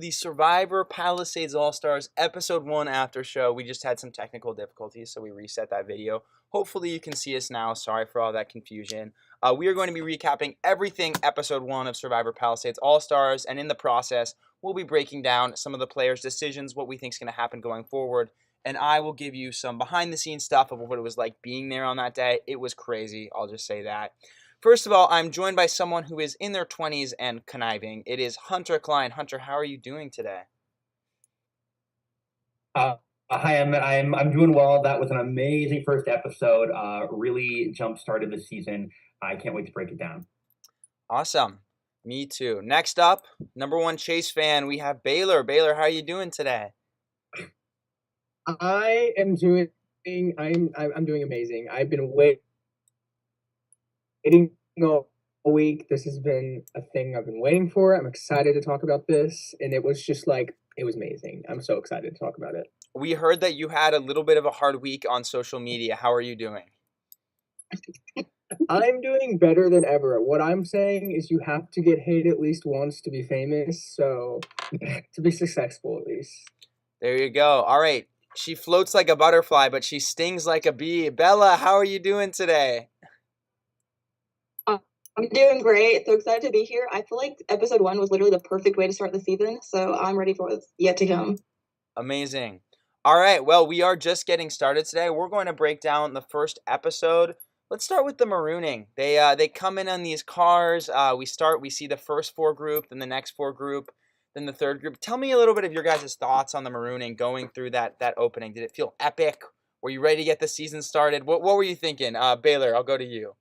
the Survivor Palisades All-Stars Episode 1 After Show. We just had some technical difficulties, so we reset that video. Hopefully you can see us now. Sorry for all that confusion. We are going to be recapping everything Episode 1 of Survivor Palisades All-Stars, and in the process, we'll be breaking down some of the players' decisions, what we think is going to happen going forward, and I will give you some behind-the-scenes stuff of what it was like being there on that day. It was crazy, I'll just say that. First of all, I'm joined by someone who is in their 20s and conniving. It is Hunter Klein. Hunter, how are you doing today? Hi, I'm doing well. That was an amazing first episode. Really jump started the season. I can't wait to break it down. Awesome. Me too. Next up, number one Chase fan, we have Baylor. Baylor, how are you doing today? I am doing. I'm doing amazing. I've been waiting all week. This has been a thing I've been waiting for. I'm excited to talk about this, and it was just like it was amazing. I'm so excited to talk about it. We heard that you had a little bit of a hard week on social media. How are you doing? I'm doing better than ever. What I'm saying is you have to get hate at least once to be famous. So to be successful at least. There you go. All right. She floats like a butterfly, but she stings like a bee. Bella, how are you doing today? I'm doing great. So excited to be here. I feel like episode 1 was literally the perfect way to start the season. So I'm ready for what's yet to come. Amazing. All right. Well, we are just getting started today. We're going to break down the first episode. Let's start with the marooning. They come in on these cars. We see the first 4 group, then the next 4 group, then the third group. Tell me a little bit of your guys' thoughts on the marooning going through that opening. Did it feel epic? Were you ready to get the season started? What were you thinking? Baylor, I'll go to you.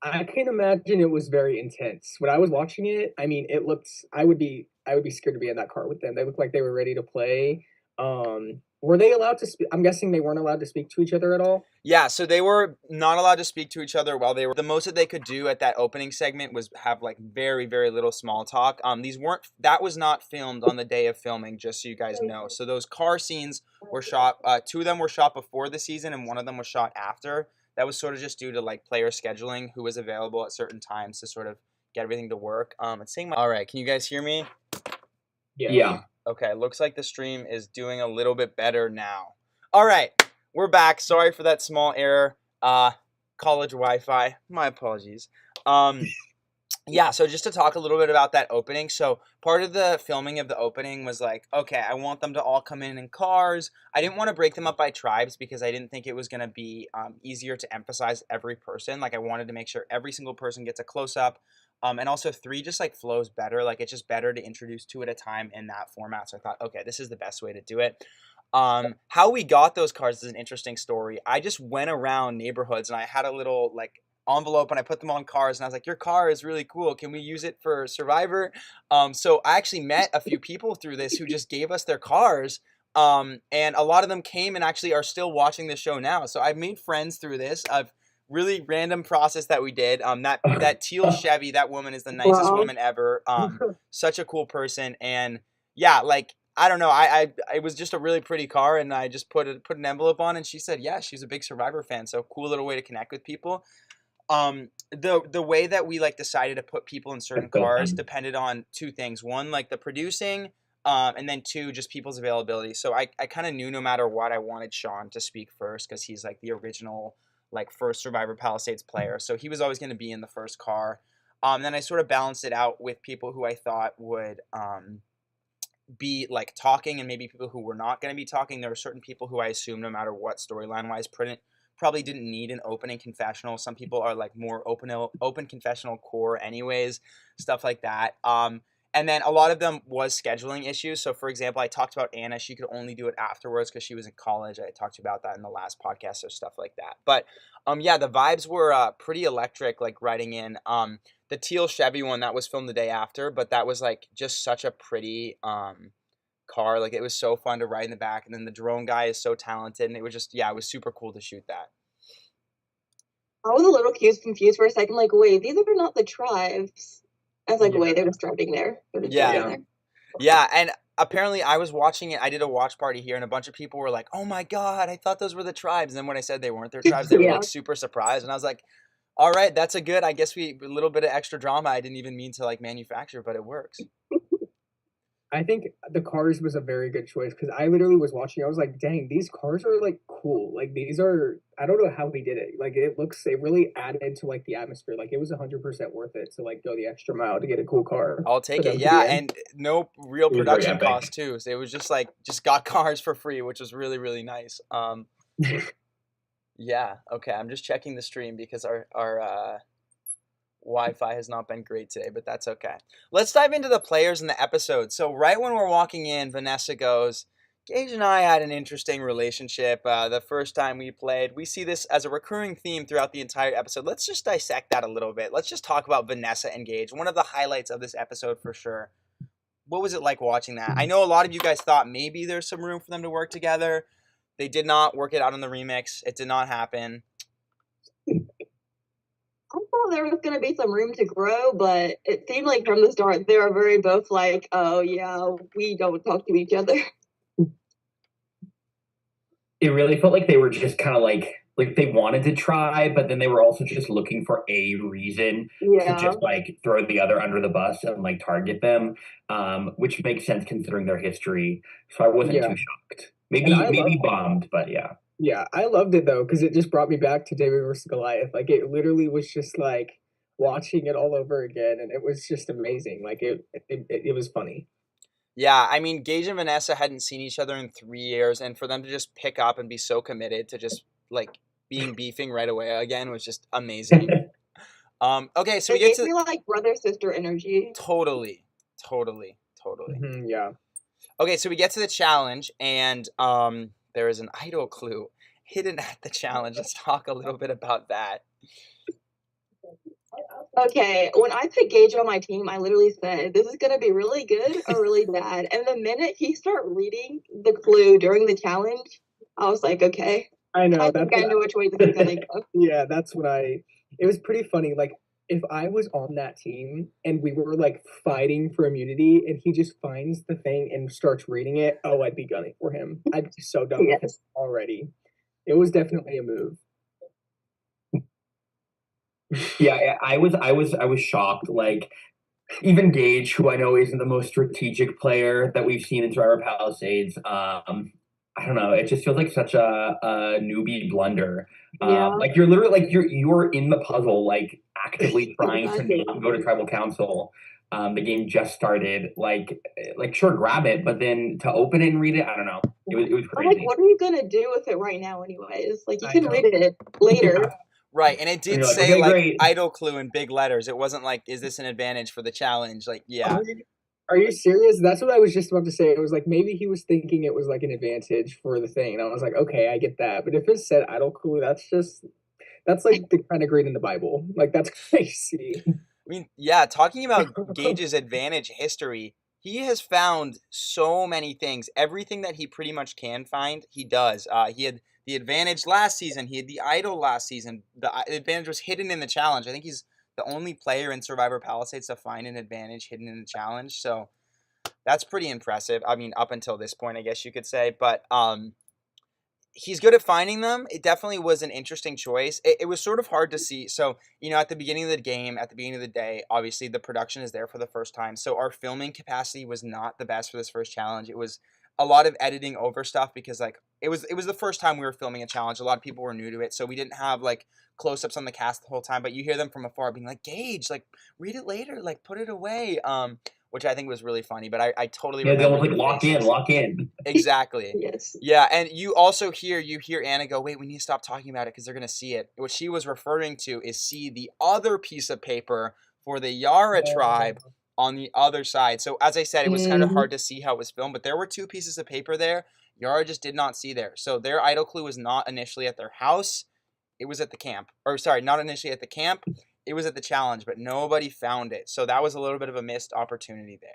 I can imagine it was very intense. When I was watching it, I mean, it looked. I would be scared to be in that car with them. They looked like they were ready to play. Were they allowed to speak? I'm guessing they weren't allowed to speak to each other at all. Yeah, so they were not allowed to speak to each other while they were. The most that they could do at that opening segment was have like very, very little small talk. That was not filmed on the day of filming, just so you guys know. So those car scenes were shot. 2 of them were shot before the season, and 1 of them was shot after. That was sort of just due to like player scheduling, who was available at certain times to sort of get everything to work. All right, can you guys hear me? Yeah. Okay, looks like the stream is doing a little bit better now. All right, we're back. Sorry for that small error. College Wi-Fi. My apologies. Yeah, so just to talk a little bit about that opening. So part of the filming of the opening was like, okay, I want them to all come in cars. I didn't want to break them up by tribes because I didn't think it was going to be easier to emphasize every person. Like I wanted to make sure every single person gets a close-up. And also 3 just like flows better. Like it's just better to introduce 2 at a time in that format. So I thought, okay, this is the best way to do it. How we got those cars is an interesting story. I just went around neighborhoods and I had a little like envelope and I put them on cars and I was like, your car is really cool. Can we use it for Survivor? So I actually met a few people through this who just gave us their cars. And a lot of them came and actually are still watching the show now. So I've made friends through this. I've really random process that we did. That teal Chevy, that woman is the nicest woman ever. Such a cool person. And yeah, like, I don't know. It was just a really pretty car, and I just put an envelope on, and she said, yeah, she's a big Survivor fan. So cool little way to connect with people. The way that we like decided to put people in certain cars depended on 2 things. 1, like the producing, and then 2, just people's availability. So I kind of knew no matter what, I wanted Sean to speak first because he's like the original like first Survivor Palisades player. So he was always going to be in the first car. Then I sort of balanced it out with people who I thought would be like talking and maybe people who were not going to be talking. There were certain people who I assumed no matter what storyline wise probably didn't need an opening confessional. Some people are like more open confessional core anyways, stuff like that. And then a lot of them was scheduling issues. So for example, I talked about Anna. She could only do it afterwards because she was in college. I talked about that in the last podcast, so stuff like that. But yeah, the vibes were pretty electric, like riding in. The teal Chevy one, that was filmed the day after, but that was like just such a pretty car. Like it was so fun to ride in the back. And then the drone guy is so talented. And it was just, yeah, it was super cool to shoot that. I was a little confused for a second, like, wait, these are not the tribes. I was like, wait, they're just driving there. Yeah. Yeah, and apparently I was watching it. I did a watch party here, and a bunch of people were like, oh my God, I thought those were the tribes. And then when I said they weren't their tribes, they were like super surprised. And I was like, All right, that's a good. I guess a little bit of extra drama. I didn't even mean to like manufacture, but it works. I think the Cars was a very good choice because I literally was watching. I was like, "Dang, these cars are like cool. Like these are. I don't know how they did it. Like it really added to like the atmosphere. Like it was 100% worth it to like go the extra mile to get a cool car I'll for take it. them to be Yeah, in." and no real It was very production epic. cost too. So it was just got cars for free, which was really really nice. Yeah. Okay, I'm just checking the stream because our Wi-Fi has not been great today, but that's okay. Let's dive into the players in the episode. So right when we're walking in, Vanessa goes, Gage and I had an interesting relationship the first time we played. We see this as a recurring theme throughout the entire episode. Let's just dissect that a little bit. Let's just talk about Vanessa and Gage, one of the highlights of this episode for sure. What was it like watching that? I know a lot of you guys thought maybe there's some room for them to work together. They did not work it out in the remix. It did not happen. I thought there was going to be some room to grow, but it seemed like from the start they were very both like, oh yeah, we don't talk to each other. It really felt like they were just kind of like they wanted to try, but then they were also just looking for a reason to just like throw the other under the bus and like target them, which makes sense considering their history. So I wasn't too shocked. Maybe bummed, but yeah. Yeah, I loved it though because it just brought me back to David versus Goliath. Like it literally was just like watching it all over again, and it was just amazing. Like it was funny. Yeah, I mean, Gage and Vanessa hadn't seen each other in 3 years, and for them to just pick up and be so committed to just like beefing right away again was just amazing. Okay, so we get to like brother sister energy. Totally. Yeah. Okay, so we get to the challenge, and there is an idol clue hidden at the challenge. Let's talk a little bit about that. Okay, when I put Gage on my team, I literally said, this is going to be really good or really bad. And the minute he started reading the clue during the challenge, I was like, okay. I know. I think I know which way this is going to go. Yeah, that's what it was pretty funny. Like, if I was on that team and we were, like, fighting for immunity and he just finds the thing and starts reading it, oh, I'd be gunning for him. I'd be so done with him already. It was definitely a move. Yeah, I was shocked. Like, even Gage, who I know isn't the most strategic player that we've seen in Survivor Palisades, I don't know. It just feels like such a newbie blunder. Like you're literally like you're in the puzzle, like actively trying to not go to tribal council. The game just started. Like sure, grab it, but then to open it and read it, I don't know. It was crazy. Like, what are you gonna do with it right now, anyways? Like, you can read it later. Yeah. Right, and it did like, say okay, great. idol clue in big letters. It wasn't like, is this an advantage for the challenge? Like, yeah. Are you serious? That's what I was just about to say. It was like maybe he was thinking it was like an advantage for the thing, and I was like, okay, I get that. But if it said idol clue, that's like the kind of grade in the Bible. Like that's crazy. I mean, yeah, talking about Gage's advantage history, he has found so many things. Everything that he pretty much can find, he does. He had the advantage last season. He had the idol last season. The advantage was hidden in the challenge. I think he's the only player in Survivor Palisades to find an advantage hidden in the challenge. So that's pretty impressive. I mean, up until this point, I guess you could say. But he's good at finding them. It definitely was an interesting choice. It was sort of hard to see. So, at the beginning of the game, at the beginning of the day, obviously the production is there for the first time. So our filming capacity was not the best for this first challenge. It was a lot of editing over stuff because it was the first time we were filming a challenge. A lot of people were new to it. So we didn't have close-ups on the cast the whole time, but you hear them from afar being like, Gage, read it later, put it away. Which I think was really funny, but I totally remember. Yeah, they lock in. Exactly. Yes. Yeah, and you also hear Anna go, wait, we need to stop talking about it because they're going to see it. What she was referring to is see the other piece of paper for the Yara tribe on the other side. So as I said, it was kind of hard to see how it was filmed, but there were 2 pieces of paper there. Yara just did not see there. So their idol clue was not initially at their house. It was at the camp. Or sorry, not initially at the camp. It was at the challenge, but nobody found it. So that was a little bit of a missed opportunity there.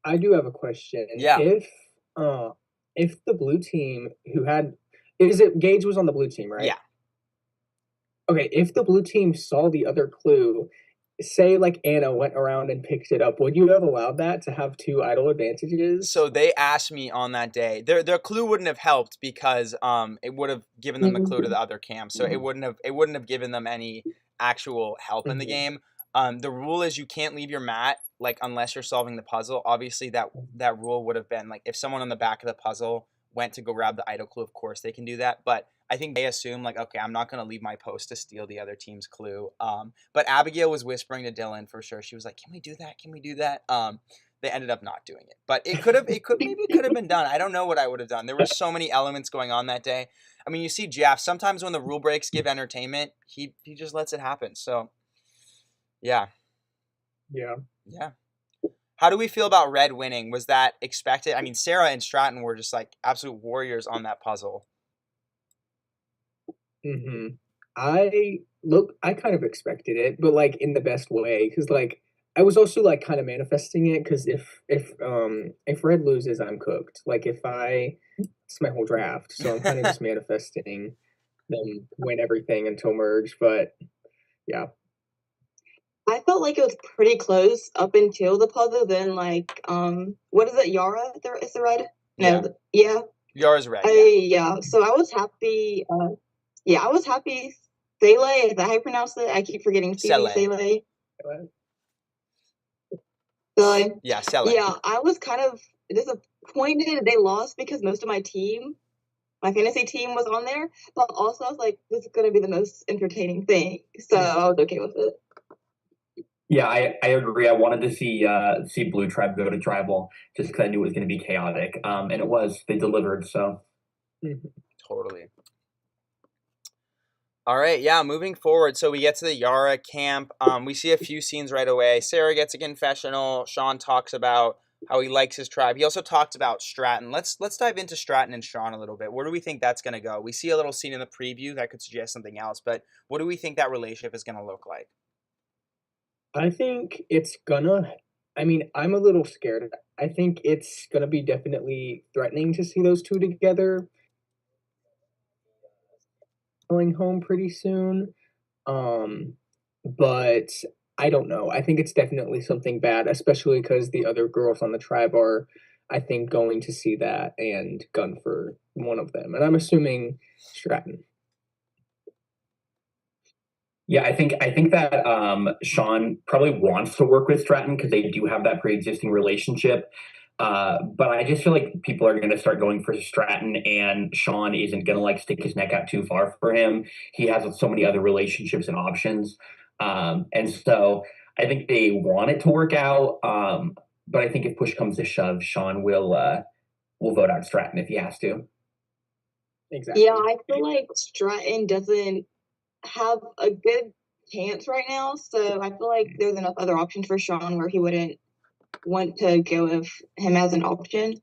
I do have a question. Yeah. If the blue team Gage was on the blue team, right? Yeah. Okay, if the blue team saw the other clue, say like Anna went around and picked it up, would you have allowed that to have two idol advantages? So they asked me on that day. Their clue wouldn't have helped because it would have given them the clue to the other cam. So it wouldn't have given them any actual help in the game. The rule is you can't leave your mat like unless you're solving the puzzle. Obviously that rule would have been like if someone on the back of the puzzle went to go grab the idol clue, of course they can do that. But I think they assume like, okay, I'm not gonna leave my post to steal the other team's clue. But Abigail was whispering to Dylan for sure. She was like, "Can we do that? Can we do that?" They ended up not doing it, but maybe it could have been done. I don't know what I would have done. There were so many elements going on that day. I mean, you see Jeff, sometimes when the rule breaks give entertainment, he just lets it happen. So yeah. How do we feel about Red winning? Was that expected? I mean, Sarah and Stratton were just like absolute warriors on that puzzle. I kind of expected it, but like in the best way, because like I was also like kind of manifesting it, because if Red loses, I'm cooked. Like it's my whole draft, so I'm kind of just manifesting them win everything until merge. But yeah, I felt like it was pretty close up until the puzzle. Then like what is it? Yara is the red? No, yeah. Yara's red. So I was happy. I was happy. Sele, is that how you pronounce it? I keep forgetting. Sele. Yeah, Sele. Yeah, I was kind of disappointed they lost because most of my fantasy team was on there. But also I was like, this is going to be the most entertaining thing. So I was okay with it. Yeah, I agree. I wanted to see Blue Tribe go to Tribal just because I knew it was going to be chaotic. And it was. They delivered, so. Totally. All right, yeah, moving forward. So we get to the Yara camp. We see a few scenes right away. Sarah gets a confessional. Sean talks about how he likes his tribe. He also talked about Stratton. Let's dive into Stratton and Sean a little bit. Where do we think that's going to go? We see a little scene in the preview that could suggest something else, but what do we think that relationship is going to look like? I think I'm a little scared. I think it's gonna be definitely threatening to see those two together going home pretty soon. But I don't know. I think it's definitely something bad, especially because the other girls on the tribe are, I think, going to see that and gun for one of them. And I'm assuming Stratton. Yeah, I think that Sean probably wants to work with Stratton because they do have that pre-existing relationship. But I just feel like people are going to start going for Stratton, and Sean isn't going to like stick his neck out too far for him. He has so many other relationships and options, and so I think they want it to work out. But I think if push comes to shove, Sean will vote out Stratton if he has to. Exactly. Yeah, I feel like Stratton doesn't have a good chance right now, so I feel like there's enough other options for Sean where he wouldn't want to go with him as an option.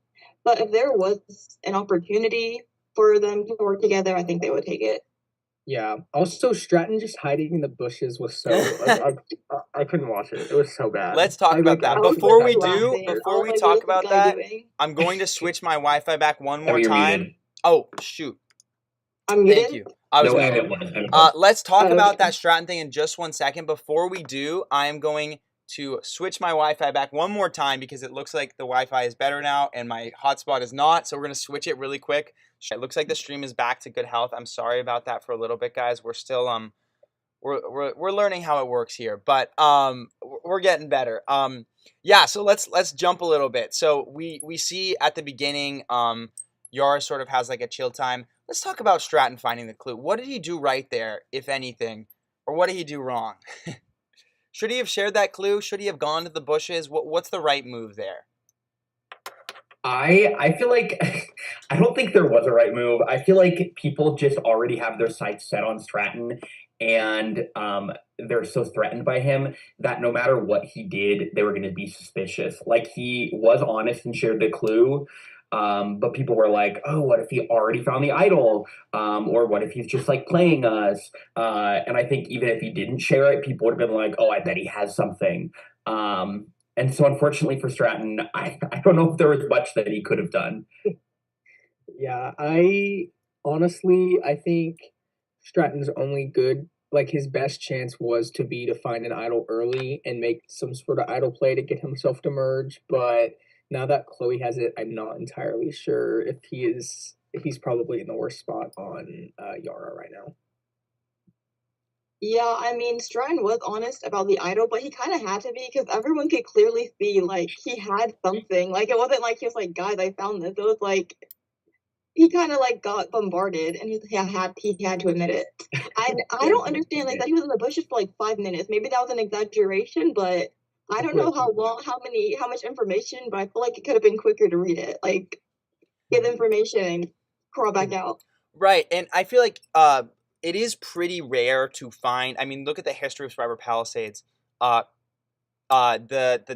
But if there was an opportunity for them to work together, I think they would take it. Yeah. Also, Stratton just hiding in the bushes was so I couldn't watch it. It was so bad. Let's talk about that. Before we talk about that, I'm going to switch my Wi-Fi back one more time. Oh, shoot. Thank you. I was muted. Let's talk about that Stratton thing in just 1 second. Before we do, I am going to switch my Wi-Fi back one more time because it looks like the Wi-Fi is better now and my hotspot is not. So we're going to switch it really quick. It looks like the stream is back to good health. I'm sorry about that for a little bit, guys. We're still we're learning how it works here, but we're getting better. Yeah, so let's jump a little bit. So we see at the beginning Yara sort of has like a chill time. Let's talk about Stratton finding the clue. What did he do right there, if anything? Or what did he do wrong? Should he have shared that clue? Should he have gone to the bushes? What's the right move there? I feel like I don't think there was a right move. I feel like people just already have their sights set on Stratton, and they're so threatened by him that no matter what he did, they were going to be suspicious. Like, he was honest and shared the clue, but people were like, oh, what if he already found the idol? Or what if he's just like playing us? And I think even if he didn't share it, people would have been like, oh, I bet he has something. And so unfortunately for Stratton, I don't know if there was much that he could have done. Yeah, I think Stratton's only good like his best chance was to find an idol early and make some sort of idol play to get himself to merge. But now that Chloe has it, I'm not entirely sure if he's probably in the worst spot on Yara right now. Yeah, I mean, Strine was honest about the idol, but he kind of had to be because everyone could clearly see, like, he had something. Like, it wasn't like he was like, guys, I found this. It was like, he kind of, like, got bombarded, and he had to admit it. I don't understand, like, that he was in the bushes for, like, 5 minutes. Maybe that was an exaggeration, but I don't know how much information, but I feel like it could have been quicker to read it. Like, get information and crawl back out. Right, and I feel like it is pretty rare to find. I mean, look at the history of Survivor Palisades. The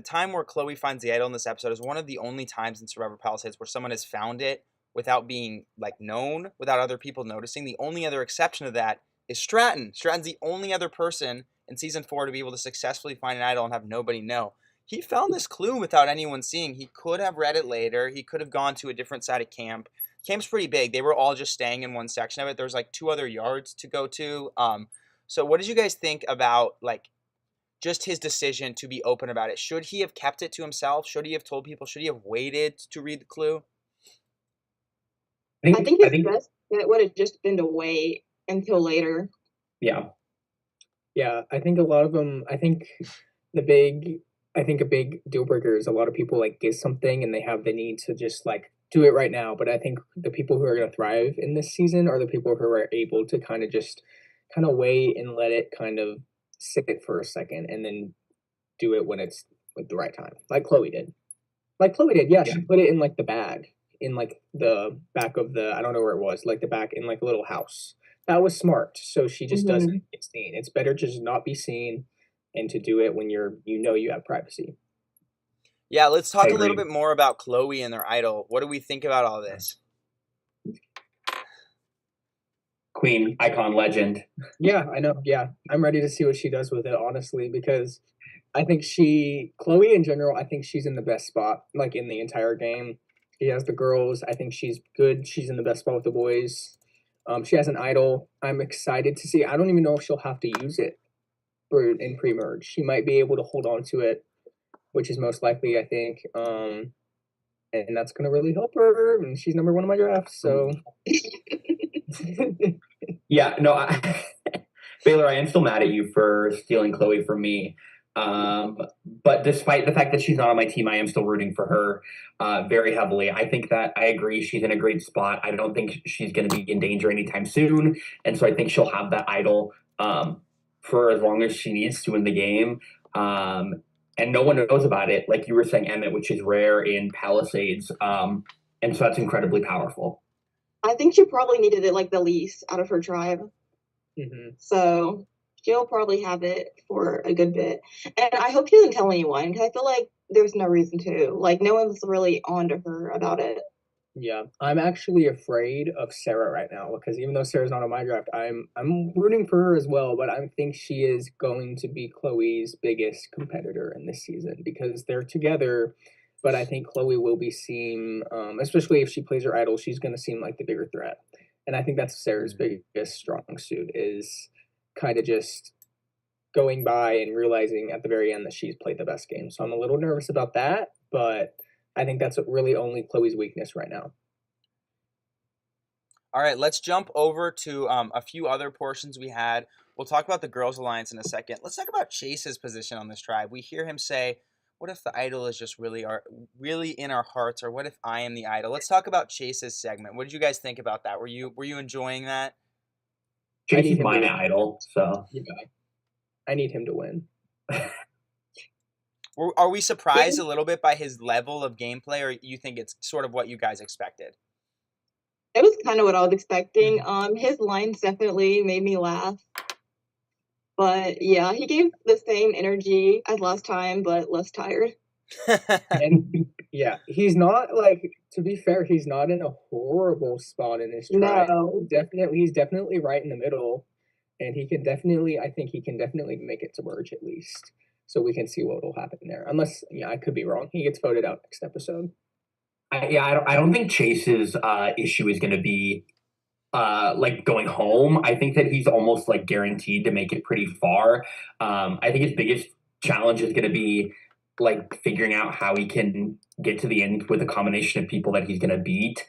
time where Chloe finds the idol in this episode is one of the only times in Survivor Palisades where someone has found it without being like known, without other people noticing. The only other exception to that is Stratton. Stratton's the only other person in season 4 to be able to successfully find an idol and have nobody know. He found this clue without anyone seeing. He could have read it later. He could have gone to a different side of camp. Camp's pretty big. They were all just staying in one section of it. There's like 2 other yards to go to. So what did you guys think about like just his decision to be open about it? Should he have kept it to himself? Should he have told people? Should he have waited to read the clue? I think his best bet would have just been to wait until later. Yeah. Yeah, I think a lot of them. I think a big deal breaker is a lot of people like get something and they have the need to just like do it right now. But I think the people who are going to thrive in this season are the people who are able to kind of wait and let it kind of sit for a second and then do it when it's like the right time, like Chloe did. Yeah, she put it in like the bag, in like the back of the, I don't know where it was, like the back in like a little house. That was smart. So she just doesn't get seen. It's better to just not be seen and to do it when you have privacy. Yeah, let's talk a little bit more about Chloe and their idol. What do we think about all this? Queen, icon, legend. Yeah, I know. Yeah, I'm ready to see what she does with it, honestly, because I think Chloe in general, I think she's in the best spot, like in the entire game. She has the girls. I think she's good. She's in the best spot with the boys. She has an idol. I'm excited to see. I don't even know if she'll have to use it in pre-merge. She might be able to hold on to it, which is most likely, I think. And that's going to really help her. And she's number 1 in my draft, so. Yeah, no, Baylor, I am still mad at you for stealing Chloe from me. But despite the fact that she's not on my team, I am still rooting for her very heavily. I think that I agree she's in a great spot. I don't think she's going to be in danger anytime soon. And so I think she'll have that idol for as long as she needs to in the game. And no one knows about it, like you were saying, Emmett, which is rare in Palisades. And so that's incredibly powerful. I think she probably needed it like the least out of her tribe. Mm-hmm. So she'll probably have it for a good bit. And I hope she doesn't tell anyone because I feel like there's no reason to. Like, no one's really on to her about it. Yeah, I'm actually afraid of Sarah right now because even though Sarah's not on my draft, I'm rooting for her as well. But I think she is going to be Chloe's biggest competitor in this season because they're together. But I think Chloe will be seen, especially if she plays her idol, she's going to seem like the bigger threat. And I think that's Sarah's biggest strong suit is kind of just going by and realizing at the very end that she's played the best game. So I'm a little nervous about that, but I think that's really only Chloe's weakness right now. All right, let's jump over to a few other portions we had. We'll talk about the Girls Alliance in a second. Let's talk about Chase's position on this tribe. We hear him say, what if the idol is just really in our hearts, or what if I am the idol? Let's talk about Chase's segment. What did you guys think about that? Were you enjoying that? Chase is my idol, so yeah. I need him to win. Are we surprised a little bit by his level of gameplay, or you think it's sort of what you guys expected? It was kind of what I was expecting. His lines definitely made me laugh. But yeah, he gave the same energy as last time, but less tired. And yeah, he's not like, to be fair, he's not in a horrible spot in his tribe. No. He's definitely right in the middle, and I think he can definitely make it to merge at least. So we can see what will happen there. Unless, I could be wrong. He gets voted out next episode. I don't think Chase's issue is going to be like going home. I think that he's almost like guaranteed to make it pretty far. I think his biggest challenge is going to be like figuring out how he can get to the end with a combination of people that he's going to beat.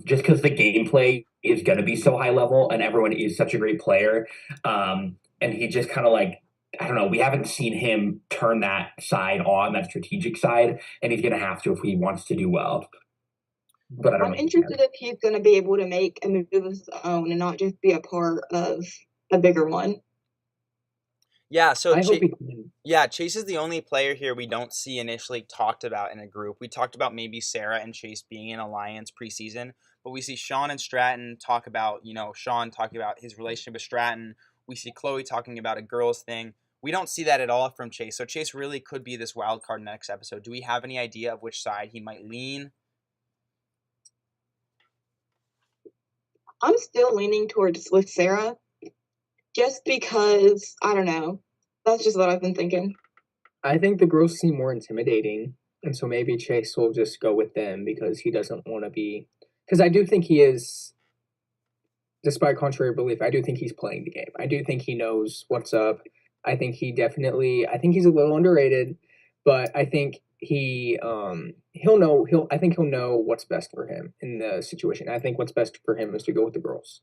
Just because the gameplay is going to be so high level and everyone is such a great player. And he just kind of like, I don't know, we haven't seen him turn that side on, that strategic side, and he's going to have to if he wants to do well. But I don't I'm know. interested if he's going to be able to make a move of his own and not just be a part of a bigger one. Yeah, so I hope he can. yeah, Chase is the only player here we don't see initially talked about in a group. We talked about maybe Sarah and Chase being in alliance preseason, but we see Sean and Stratton talk about, Sean talking about his relationship with Stratton. We see Chloe talking about a girls thing. We don't see that at all from Chase. So Chase really could be this wild card next episode. Do we have any idea of which side he might lean? I'm still leaning towards with Sarah, just because, I don't know. That's just what I've been thinking. I think the girls seem more intimidating, and so maybe Chase will just go with them because he doesn't want to be. Because I do think he is, despite contrary belief, I do think he's playing the game. I do think he knows what's up. I think he's a little underrated, but I think he'll know what's best for him in the situation. I think what's best for him is to go with the girls.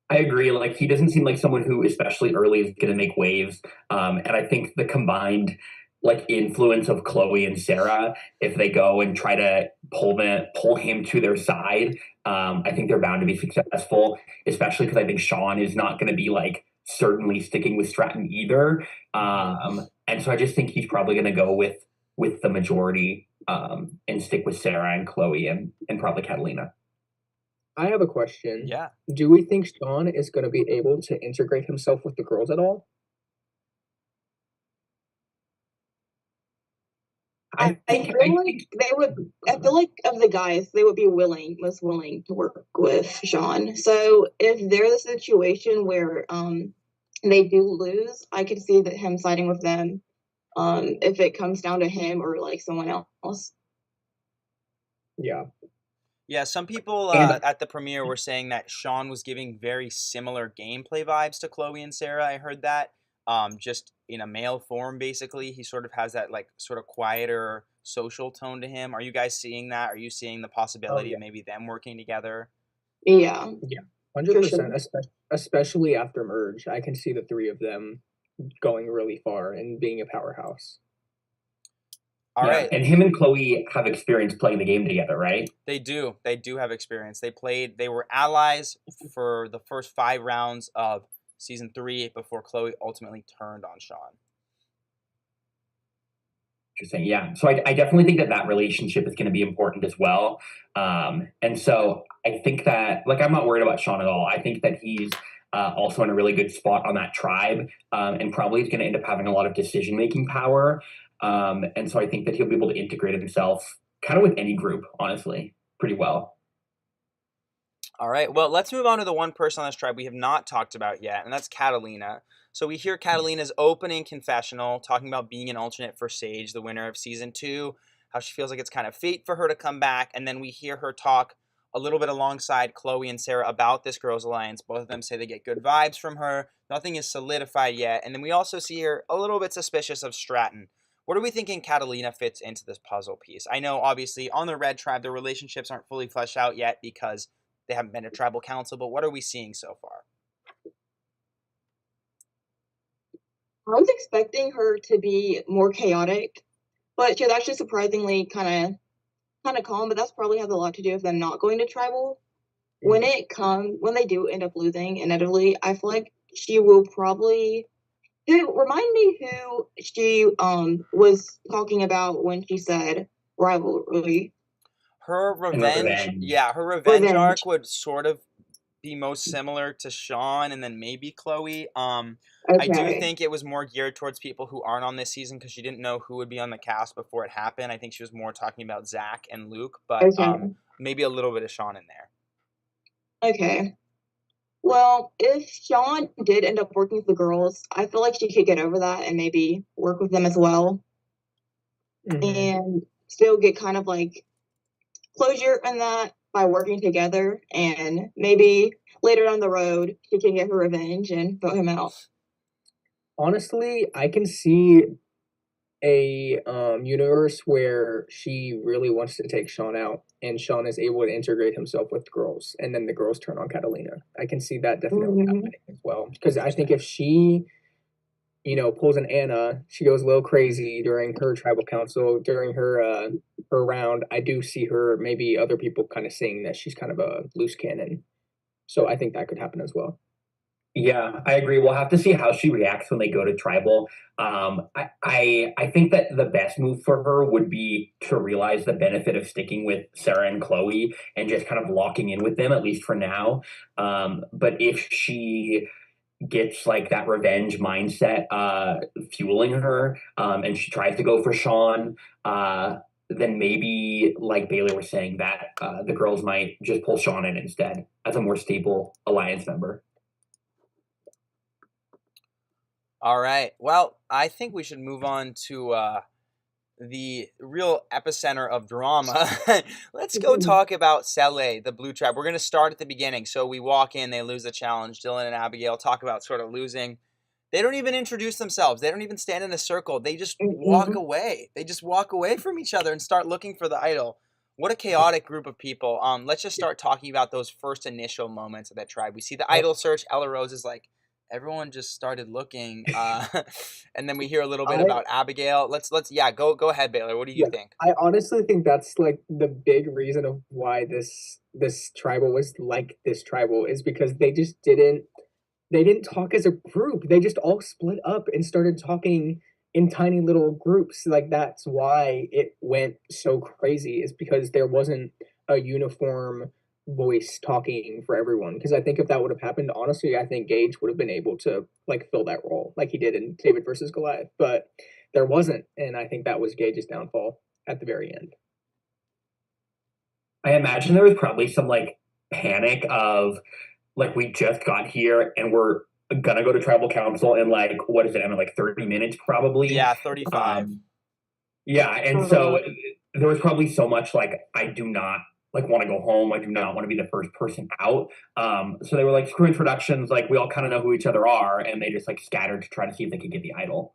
I agree. Like he doesn't seem like someone who, especially early, is going to make waves. And I think the combined like influence of Chloe and Sarah, if they go and try to pull him to their side, I think they're bound to be successful. Especially because I think Sean is not going to be like certainly sticking with Stratton either. And so I just think he's probably going to go with the majority and stick with Sarah and Chloe and probably Catalina. I have a question. Yeah. Do we think Sean is going to be able to integrate himself with the girls at all? I feel like of the guys, they would be most willing to work with Sean. So if there's a situation where they do lose, I could see that him siding with them if it comes down to him or like someone else. Yeah. Yeah, some people at the premiere were saying that Sean was giving very similar gameplay vibes to Chloe and Sarah. I heard that. Just in a male form, basically. He sort of has that like sort of quieter social tone to him. Are you guys seeing that? Are you seeing the possibility of maybe them working together? Yeah. Yeah. 100%. Especially after merge. I can see the three of them going really far and being a powerhouse. All right. And him and Chloe have experience playing the game together, right? They do. They do have experience. They were allies for the first 5 rounds of season 3 before Chloe ultimately turned on Sean. Interesting. Yeah. So I definitely think that relationship is going to be important as well. And so I think that, like, I'm not worried about Sean at all. I think that he's also in a really good spot on that tribe and probably is going to end up having a lot of decision-making power. And so I think that he'll be able to integrate himself kind of with any group, honestly, pretty well. All right. Well, let's move on to the one person on this tribe we have not talked about yet, and that's Catalina. So we hear Catalina's opening confessional talking about being an alternate for Sage, the winner of season 2, how she feels like it's kind of fate for her to come back. And then we hear her talk a little bit alongside Chloe and Sarah about this girls' alliance. Both of them say they get good vibes from her. Nothing is solidified yet. And then we also see her a little bit suspicious of Stratton. What are we thinking Catalina fits into this puzzle piece? I know, obviously, on the Red Tribe, their relationships aren't fully fleshed out yet because they haven't been to tribal council, but what are we seeing so far? I was expecting her to be more chaotic, but she was actually surprisingly kind of calm. But that's probably has a lot to do with them not going to tribal. When they do end up losing inevitably, I feel like she will probably. Remind me who she was talking about when she said rivalry. Her revenge arc would sort of be most similar to Sean and then maybe Chloe. Okay. I do think it was more geared towards people who aren't on this season because she didn't know who would be on the cast before it happened. I think she was more talking about Zach and Luke, but maybe a little bit of Sean in there. Okay. Well, if Sean did end up working with the girls, I feel like she could get over that and maybe work with them as well. And still get kind of like closure in that. by working together, and maybe later down the road she can get her revenge and vote him out. Honestly, I can see a universe where she really wants to take Sean out, and Sean is able to integrate himself with the girls, and then the girls turn on Catalina. I can see that definitely Mhm. happening as well, because I think if she, pulls an Anna, she goes a little crazy during her tribal council, during her round. I do see her, maybe other people kind of seeing that she's kind of a loose cannon. So I think that could happen as well. Yeah, I agree. We'll have to see how she reacts when they go to tribal. I think that the best move for her would be to realize the benefit of sticking with Sarah and Chloe and just kind of locking in with them, at least for now. But if she gets like that revenge mindset fueling her, and she tries to go for Sean, then maybe, like Baylor was saying, that the girls might just pull Sean in instead as a more stable alliance member. All right. Well, I think we should move on to the real epicenter of drama. Let's go talk about Sele, the Blue Tribe. We're going to start at the beginning. So we walk in, they lose the challenge. Dylan and Abigail talk about sort of losing. They don't even introduce themselves. They don't even stand in a circle. They just walk away. They just walk away from each other and start looking for the idol. What a chaotic group of people. Let's just start talking about those first initial moments of that tribe. We see the idol search. Ella Rose is like, everyone just started looking, and then we hear a little bit about Abigail. Let's go ahead, Baylor. What do you think? I honestly think that's like the big reason of why this tribal was like this tribal, is because they didn't talk as a group. They just all split up and started talking in tiny little groups. Like that's why it went so crazy, is because there wasn't a uniform voice talking for everyone. Because I think if that would have happened, honestly, I think Gage would have been able to like fill that role like he did in David versus Goliath. But there wasn't, and I think that was Gage's downfall at the very end. I imagine there was probably some like panic of like we just got here and we're gonna go to tribal council in like what is it, Emma, like 30 minutes probably? Yeah, 35. Yeah, and so there was probably so much like I do not like want to go home. I do not want to be the first person out. So they were like, screw introductions, like we all kind of know who each other are, and they just like scattered to try to see if they could get the idol.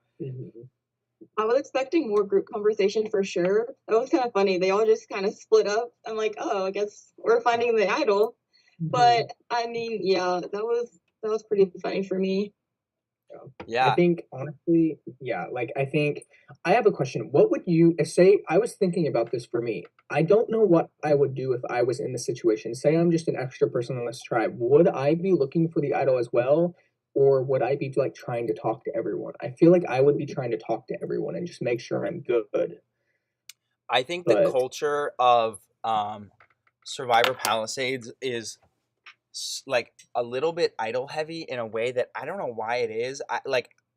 I was expecting more group conversation for sure. It was kind of funny. They all just kind of split up. I'm like, oh, I guess we're finding the idol. But I mean, yeah, that was pretty funny for me. Yeah. I think honestly, yeah, like I think I have a question. What would you say? I was thinking about this for me. I don't know what I would do if I was in the situation. Say I'm just an extra person on this tribe. Would I be looking for the idol as well? Or would I be like trying to talk to everyone? I feel like I would be trying to talk to everyone and just make sure I'm good. I think the culture of Survivor Palisades is like a little bit idol heavy in a way that I don't know why it is.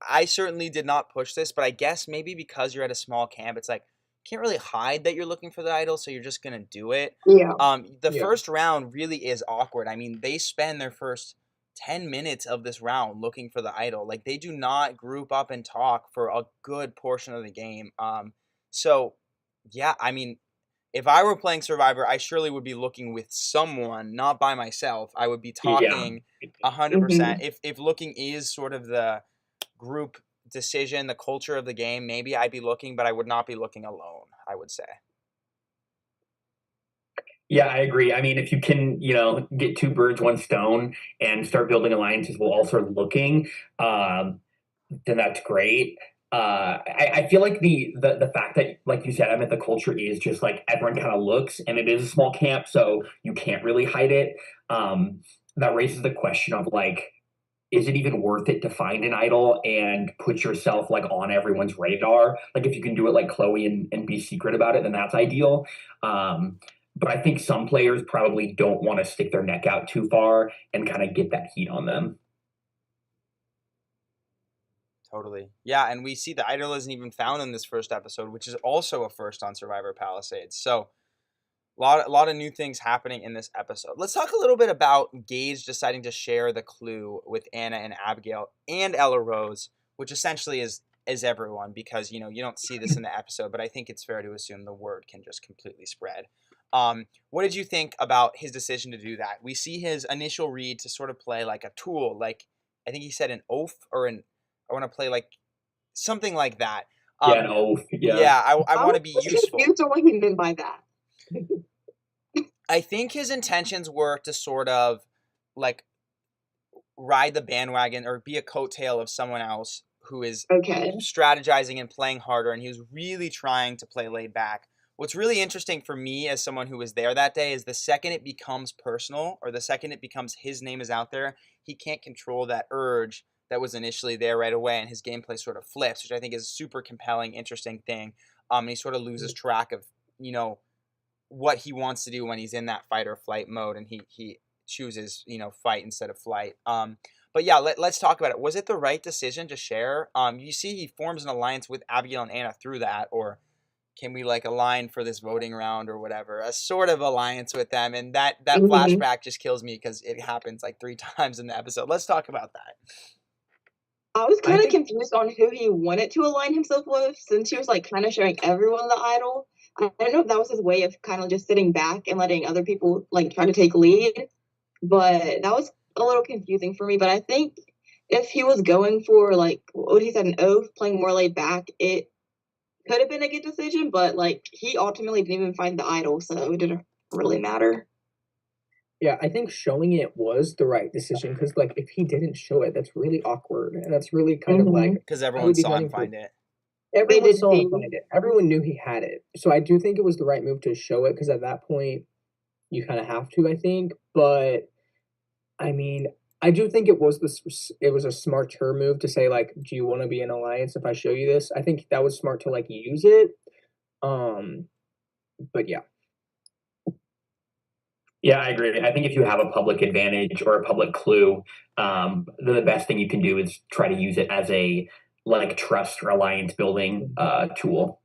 I certainly did not push this, but I guess maybe because you're at a small camp, it's like you can't really hide that you're looking for the idol, so you're just gonna do it. Yeah. The first round really is awkward. I mean, they spend their first 10 minutes of this round looking for the idol. Like they do not group up and talk for a good portion of the game. So yeah, I mean, if I were playing Survivor, I surely would be looking with someone, not by myself. I would be talking 100%. If looking is sort of the group decision, the culture of the game, maybe I'd be looking, but I would not be looking alone, I would say. Yeah, I agree. I mean, if you can, get two birds, one stone and start building alliances while also looking, then that's great. I feel like the fact that, like you said, I mean, the culture is just like everyone kind of looks, and it is a small camp, so you can't really hide it. That raises the question of like, is it even worth it to find an idol and put yourself like on everyone's radar? Like if you can do it like Chloe and be secret about it, then that's ideal. But I think some players probably don't want to stick their neck out too far and kind of get that heat on them. Totally. Yeah, and we see the idol isn't even found in this first episode, which is also a first on Survivor Palisades. So a lot of new things happening in this episode. Let's talk a little bit about Gage deciding to share the clue with Anna and Abigail and Ella Rose, which essentially is everyone, because you don't see this in the episode, but I think it's fair to assume the word can just completely spread. What did you think about his decision to do that? We see his initial read to sort of play like a tool, like I think he said an oath or I want to play like something like that. An oath. Yeah. Yeah, I want to be was useful. confused on what he meant by that. I think his intentions were to sort of like ride the bandwagon or be a coattail of someone else who is Okay. strategizing and playing harder, and he was really trying to play laid back. What's really interesting for me as someone who was there that day is the second it becomes personal or the second it becomes his name is out there, he can't control that urge that was initially there right away, and his gameplay sort of flips, which I think is a super compelling, interesting thing. And he sort of loses track of, what he wants to do when he's in that fight or flight mode, and he chooses, fight instead of flight. But yeah, let's talk about it. Was it the right decision to share? You see he forms an alliance with Abigail and Anna through that, or can we like align for this voting round or whatever? A sort of alliance with them, and that flashback just kills me because it happens like 3 times in the episode. Let's talk about that. I was kind of confused on who he wanted to align himself with, since he was like kind of showing everyone the idol. I don't know if that was his way of kind of just sitting back and letting other people like try to take lead, but that was a little confusing for me. But I think if he was going for like what he said, an oath, playing more laid back, it could have been a good decision. But like he ultimately didn't even find the idol, so it didn't really matter. Yeah, I think showing it was the right decision because, like, if he didn't show it, that's really awkward, and that's really kind of like because everyone saw him find it. Everyone saw him find it. Everyone knew he had it. So I do think it was the right move to show it because at that point, you kind of have to, I think. But I mean, I do think it was a smarter move to say like, "Do you want to be in alliance if I show you this?" I think that was smart to like use it. But yeah. Yeah, I agree. I think if you have a public advantage or a public clue, the best thing you can do is try to use it as a like trust or alliance building tool.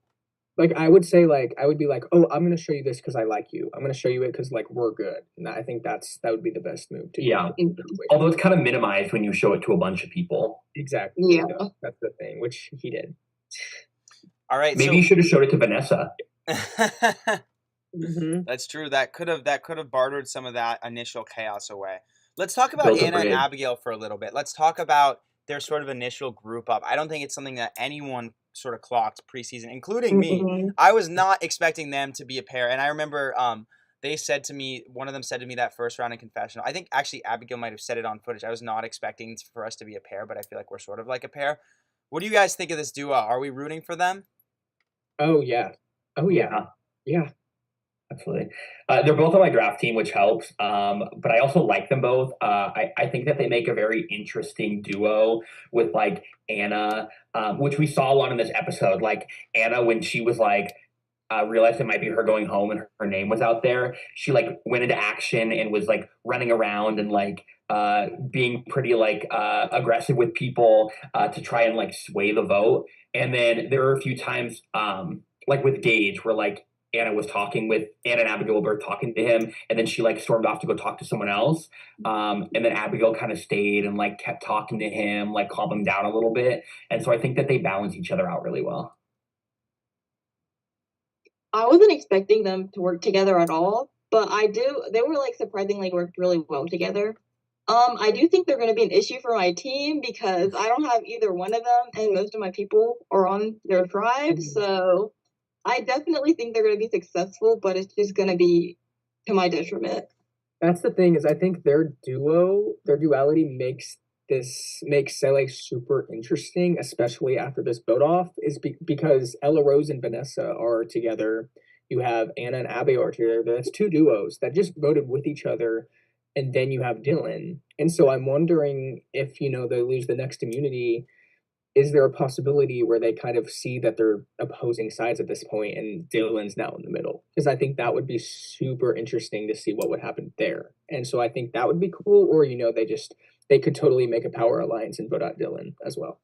Like I would say, like I would be like, "Oh, I'm going to show you this because I like you. I'm going to show you it because like we're good." And I think that would be the best move to Yeah. Although it's kind of minimized when you show it to a bunch of people. Exactly. Yeah, that's the thing, which he did. All right. Maybe you should have showed it to Vanessa. That's true. That could have bartered some of that initial chaos away. Let's talk about Anna and Abigail for a little bit. Let's talk about their sort of initial group up. I don't think it's something that anyone sort of clocked preseason, including me. I was not expecting them to be a pair, and I remember they said to me, one of them said to me that first round in confessional. I think actually Abigail might have said it on footage. I was not expecting for us to be a pair, but I feel like we're sort of like a pair. What do you guys think of this duo? Are we rooting for them? Oh yeah. Yeah. Absolutely. They're both on my draft team, which helps. But I also like them both. I think that they make a very interesting duo with like Anna, which we saw a lot in this episode. Like Anna, when she was like, realized it might be her going home and her name was out there, she like went into action and was like running around and like being pretty like aggressive with people to try and like sway the vote. And then there were a few times like with Gage where like Anna and Abigail were talking to him, and then she like stormed off to go talk to someone else. And then Abigail kind of stayed and like kept talking to him, like calmed him down a little bit. And so I think that they balance each other out really well. I wasn't expecting them to work together at all, but they were like surprisingly worked really well together. I do think they're going to be an issue for my team because I don't have either one of them, and most of my people are on their tribe, so I definitely think they're going to be successful, but it's just going to be to my detriment. That's the thing is I think their duality makes Sele super interesting, especially after this vote off, is because Ella Rose and Vanessa are together. You have Anna and Abigail are together. That's 2 duos that just voted with each other. And then you have Dylan. And so I'm wondering if, they lose the next immunity, is there a possibility where they kind of see that they're opposing sides at this point and Dylan's now in the middle? Because I think that would be super interesting to see what would happen there. And so I think that would be cool. Or, they could totally make a power alliance and vote out Dylan as well.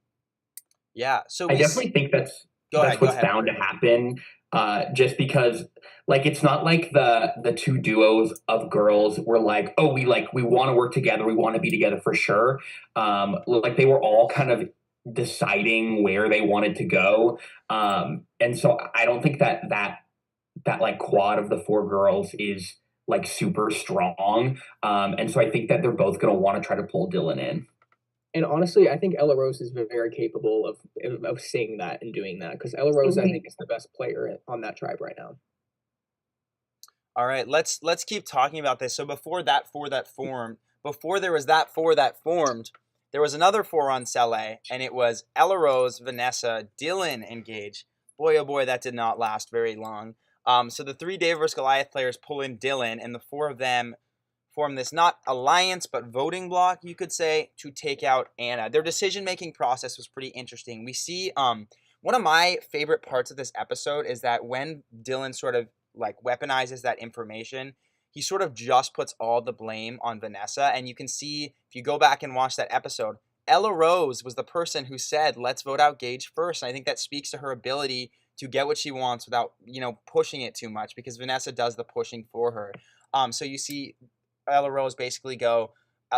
Yeah. So I definitely think that's what's bound to happen. Just because like it's not like the 2 duos of girls were like, oh, we want to work together, we want to be together for sure. Like they were all kind of deciding where they wanted to go. And so I don't think that that like quad of the four girls is like super strong. And so I think that they're both going to want to try to pull Dylan in. And honestly, I think Ella Rose is very capable of seeing that and doing that, because Ella Rose, I think, is the best player on that tribe right now. All right, let's keep talking about this. So before there was that four that formed, there was another four on Cele, and it was Ella Rose, Vanessa, Dylan, and Gage. Boy, oh boy, that did not last very long. So the 3 David vs. Goliath players pull in Dylan, and the 4 of them form this not alliance but voting block, you could say, to take out Anna. Their decision-making process was pretty interesting. We see one of my favorite parts of this episode is that when Dylan sort of like weaponizes that information, he sort of just puts all the blame on Vanessa. And you can see, if you go back and watch that episode, Ella Rose was the person who said, let's vote out Gage first. And I think that speaks to her ability to get what she wants without, pushing it too much, because Vanessa does the pushing for her. So you see Ella Rose basically go,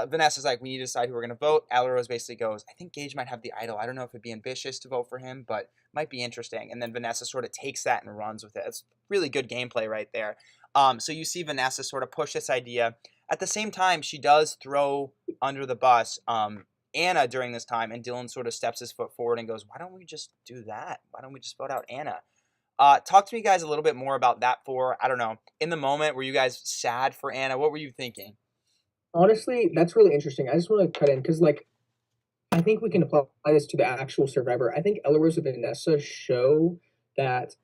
Vanessa's like, we need to decide who we're going to vote. Ella Rose basically goes, I think Gage might have the idol. I don't know if it'd be ambitious to vote for him, but might be interesting. And then Vanessa sort of takes that and runs with it. It's really good gameplay right there. So you see Vanessa sort of push this idea. At the same time, she does throw under the bus Anna during this time, and Dylan sort of steps his foot forward and goes, why don't we just do that? Why don't we just vote out Anna? Talk to me guys a little bit more about that four. I don't know. In the moment, were you guys sad for Anna? What were you thinking? Honestly, that's really interesting. I just want to cut in because, like, I think we can apply this to the actual Survivor. I think Ella Rose and Vanessa show that,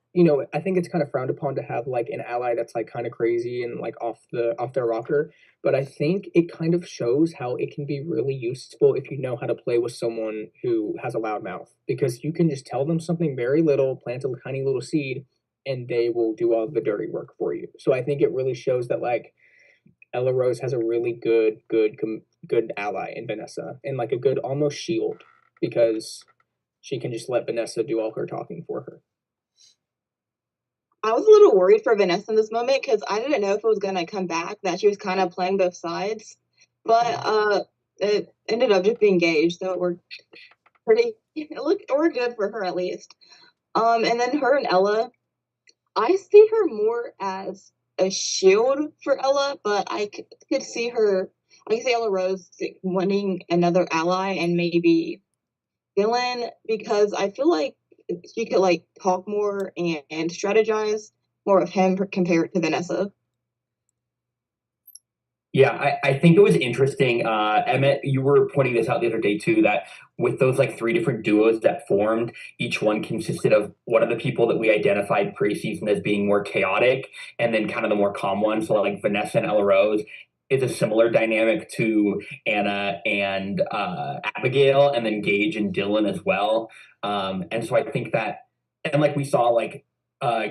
I think it's kind of frowned upon to have like an ally that's like kind of crazy and like off their rocker. But I think it kind of shows how it can be really useful if you know how to play with someone who has a loud mouth, because you can just tell them something very little, plant a tiny little seed, and they will do all the dirty work for you. So I think it really shows that like Ella Rose has a really good ally in Vanessa, and like a good almost shield, because she can just let Vanessa do all her talking for her. I was a little worried for Vanessa in this moment because I didn't know if it was going to come back, that she was kind of playing both sides. But it ended up just being Gage, so it worked good for her at least. And then her and Ella, I see her more as a shield for Ella, but I could see Ella Rose wanting another ally and maybe Dylan, because I feel like she could like talk more and strategize more of him compared to Vanessa. Yeah, I think it was interesting. Emmett, you were pointing this out the other day too, that with those like 3 different duos that formed, each one consisted of one of the people that we identified preseason as being more chaotic, and then kind of the more calm ones. So like Vanessa and Ella Rose is a similar dynamic to Anna and Abigail, and then Gage and Dylan as well. And so I think that, and like we saw, like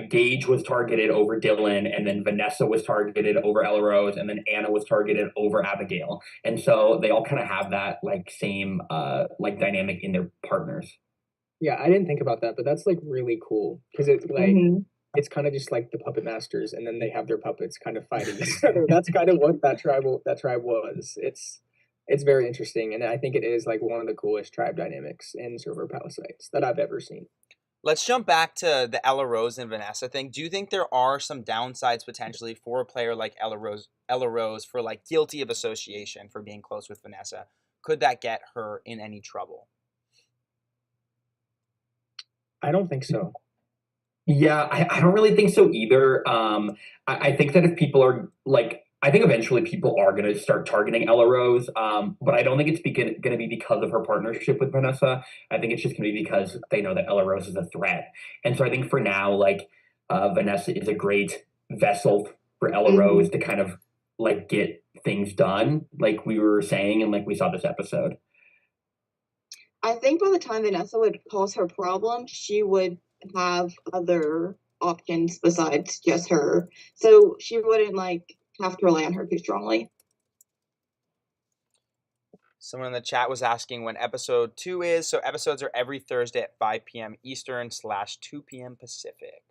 Gage was targeted over Dylan, and then Vanessa was targeted over Ella Rose, and then Anna was targeted over Abigail. And so they all kind of have that like same like dynamic in their partners. Yeah, I didn't think about that, but that's like really cool, because it's like it's kind of just like the puppet masters, and then they have their puppets kind of fighting each other. That's kind of what that tribe was. It's very interesting, and I think it is like one of the coolest tribe dynamics in Survivor Palisades that I've ever seen. Let's jump back to the Ella Rose and Vanessa thing. Do you think there are some downsides potentially for a player like Ella Rose for like guilty of association for being close with Vanessa? Could that get her in any trouble? I don't think so. Yeah, I don't really think so either. I think that if people are like, I think eventually people are going to start targeting Ella Rose, but I don't think it's going to be because of her partnership with Vanessa. I think it's just going to be because they know that Ella Rose is a threat. And so I think for now, like Vanessa is a great vessel for Ella Rose to kind of like get things done, like we were saying, and like we saw this episode. I think by the time Vanessa would cause her problem, she would have other options besides just her. So she wouldn't like have to rely on her too strongly. Someone in the chat was asking when episode 2 is. So episodes are every Thursday at 5 p.m. Eastern / 2 p.m. Pacific.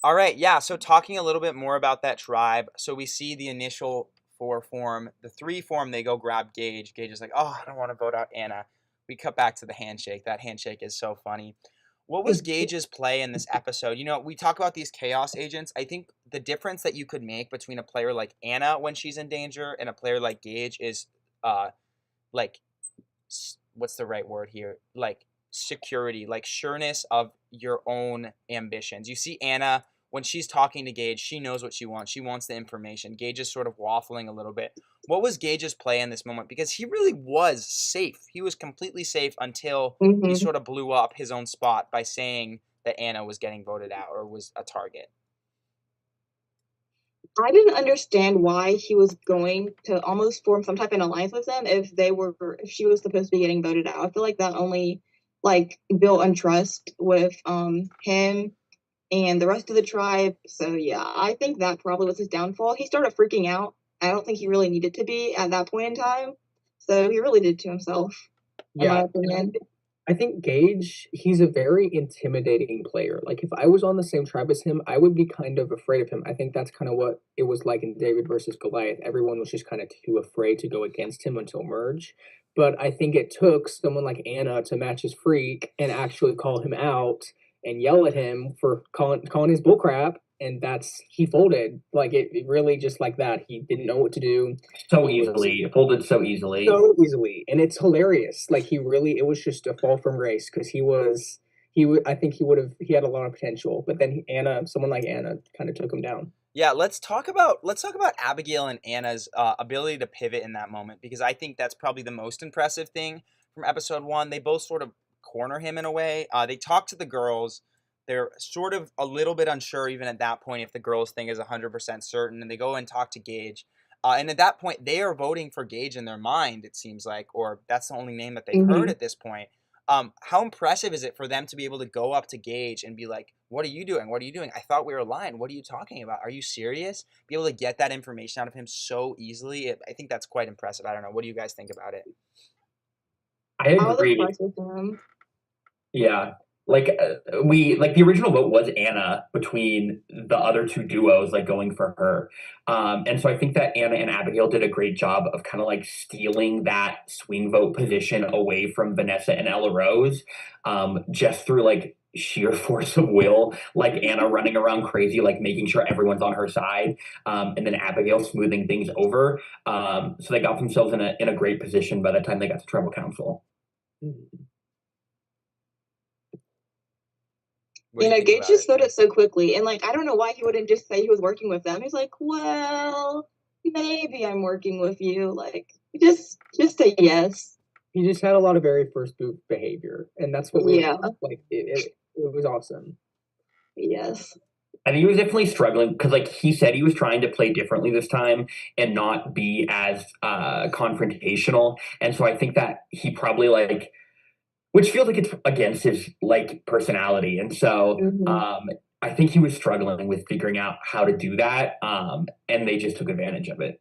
All right, yeah, so talking a little bit more about that tribe. So we see the initial 4 form. The 3 form, they go grab Gage. Gage is like, oh, I don't want to vote out Anna. We cut back to the handshake. That handshake is so funny. What was Gage's play in this episode? You know, we talk about these chaos agents. I think the difference that you could make between a player like Anna when she's in danger and a player like Gage is, like, what's the right word here? Like security, like sureness of your own ambitions. You see Anna when she's talking to Gage, she knows what she wants. She wants the information. Gage is sort of waffling a little bit. What was Gage's play in this moment? Because he really was safe. He was completely safe until he sort of blew up his own spot by saying that Anna was getting voted out or was a target. I didn't understand why he was going to almost form some type of alliance with them if she was supposed to be getting voted out. I feel like that only like built untrust with him and the rest of the tribe. So yeah, I think that probably was his downfall. He started freaking out. I don't think he really needed to be at that point in time. So he really did to himself, in my opinion. I think Gage, he's a very intimidating player. Like, if I was on the same tribe as him, I would be kind of afraid of him. I think that's kind of what it was like in David versus Goliath. Everyone was just kind of too afraid to go against him until Merge. But I think it took someone like Anna to match his freak and actually call him out and yell at him for calling his bullcrap. And he folded. Like, it really just like that. He didn't know what to do. So easily. It folded so easily. So easily. And it's hilarious. Like, it was just a fall from grace because I think he had a lot of potential. But then someone like Anna kind of took him down. Yeah, let's talk about Abigail and Anna's ability to pivot in that moment, because I think that's probably the most impressive thing from episode 1. They both sort of corner him in a way. They talk to the girls. They're sort of a little bit unsure even at that point if the girls' thing is 100% certain, and they go and talk to Gage. And at that point, they are voting for Gage in their mind, it seems like, or that's the only name that they've heard at this point. How impressive is it for them to be able to go up to Gage and be like, what are you doing? What are you doing? I thought we were aligned. What are you talking about? Are you serious? Be able to get that information out of him so easily. I think that's quite impressive. I don't know. What do you guys think about it? I agree. Yeah. Like the original vote was Anna between the other two duos, like going for her. And so I think that Anna and Abigail did a great job of kind of like stealing that swing vote position away from Vanessa and Ella Rose, just through like sheer force of will, like Anna running around crazy, like making sure everyone's on her side, and then Abigail smoothing things over. So they got themselves in a great position by the time they got to tribal council. Gage just showed it so quickly, and like I don't know why he wouldn't just say he was working with them. He's like, well, maybe I'm working with you. Like, just say yes. He just had a lot of very first boot behavior, and that's what like. It was awesome. Yes. I think he was definitely struggling because, like he said, he was trying to play differently this time and not be as confrontational. And so I think that he probably which feels like it's against his like personality. And so I think he was struggling with figuring out how to do that. And they just took advantage of it.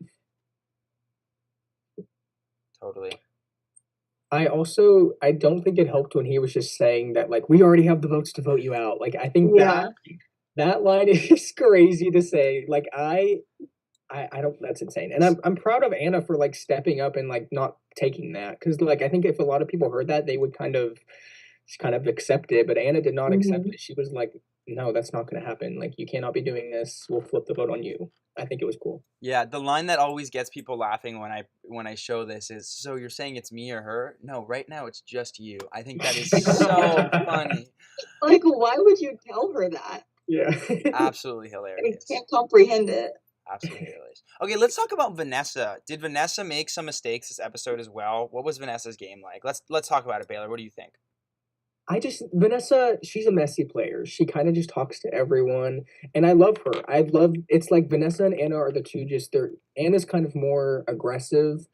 Totally. I don't think it helped when he was just saying that, like, we already have the votes to vote you out. Like, I think that line is crazy to say. Like, I don't. That's insane, and I'm proud of Anna for like stepping up and like not taking that, because like I think if a lot of people heard that, they would kind of accept it. But Anna did not accept it. She was like, "No, that's not going to happen. Like, you cannot be doing this. We'll flip the vote on you." I think it was cool. Yeah, the line that always gets people laughing when I show this is, "So you're saying it's me or her?" No, right now it's just you. I think that is so funny. Like, why would you tell her that? Yeah, absolutely hilarious. I can't comprehend it. Absolutely hilarious. Okay, let's talk about Vanessa. Did Vanessa make some mistakes this episode as well? What was Vanessa's game like? Let's talk about it, Baylor. What do you think? Vanessa, she's a messy player. She kind of just talks to everyone, and I love her. It's like Vanessa and Anna are the two. Anna's kind of more aggressive.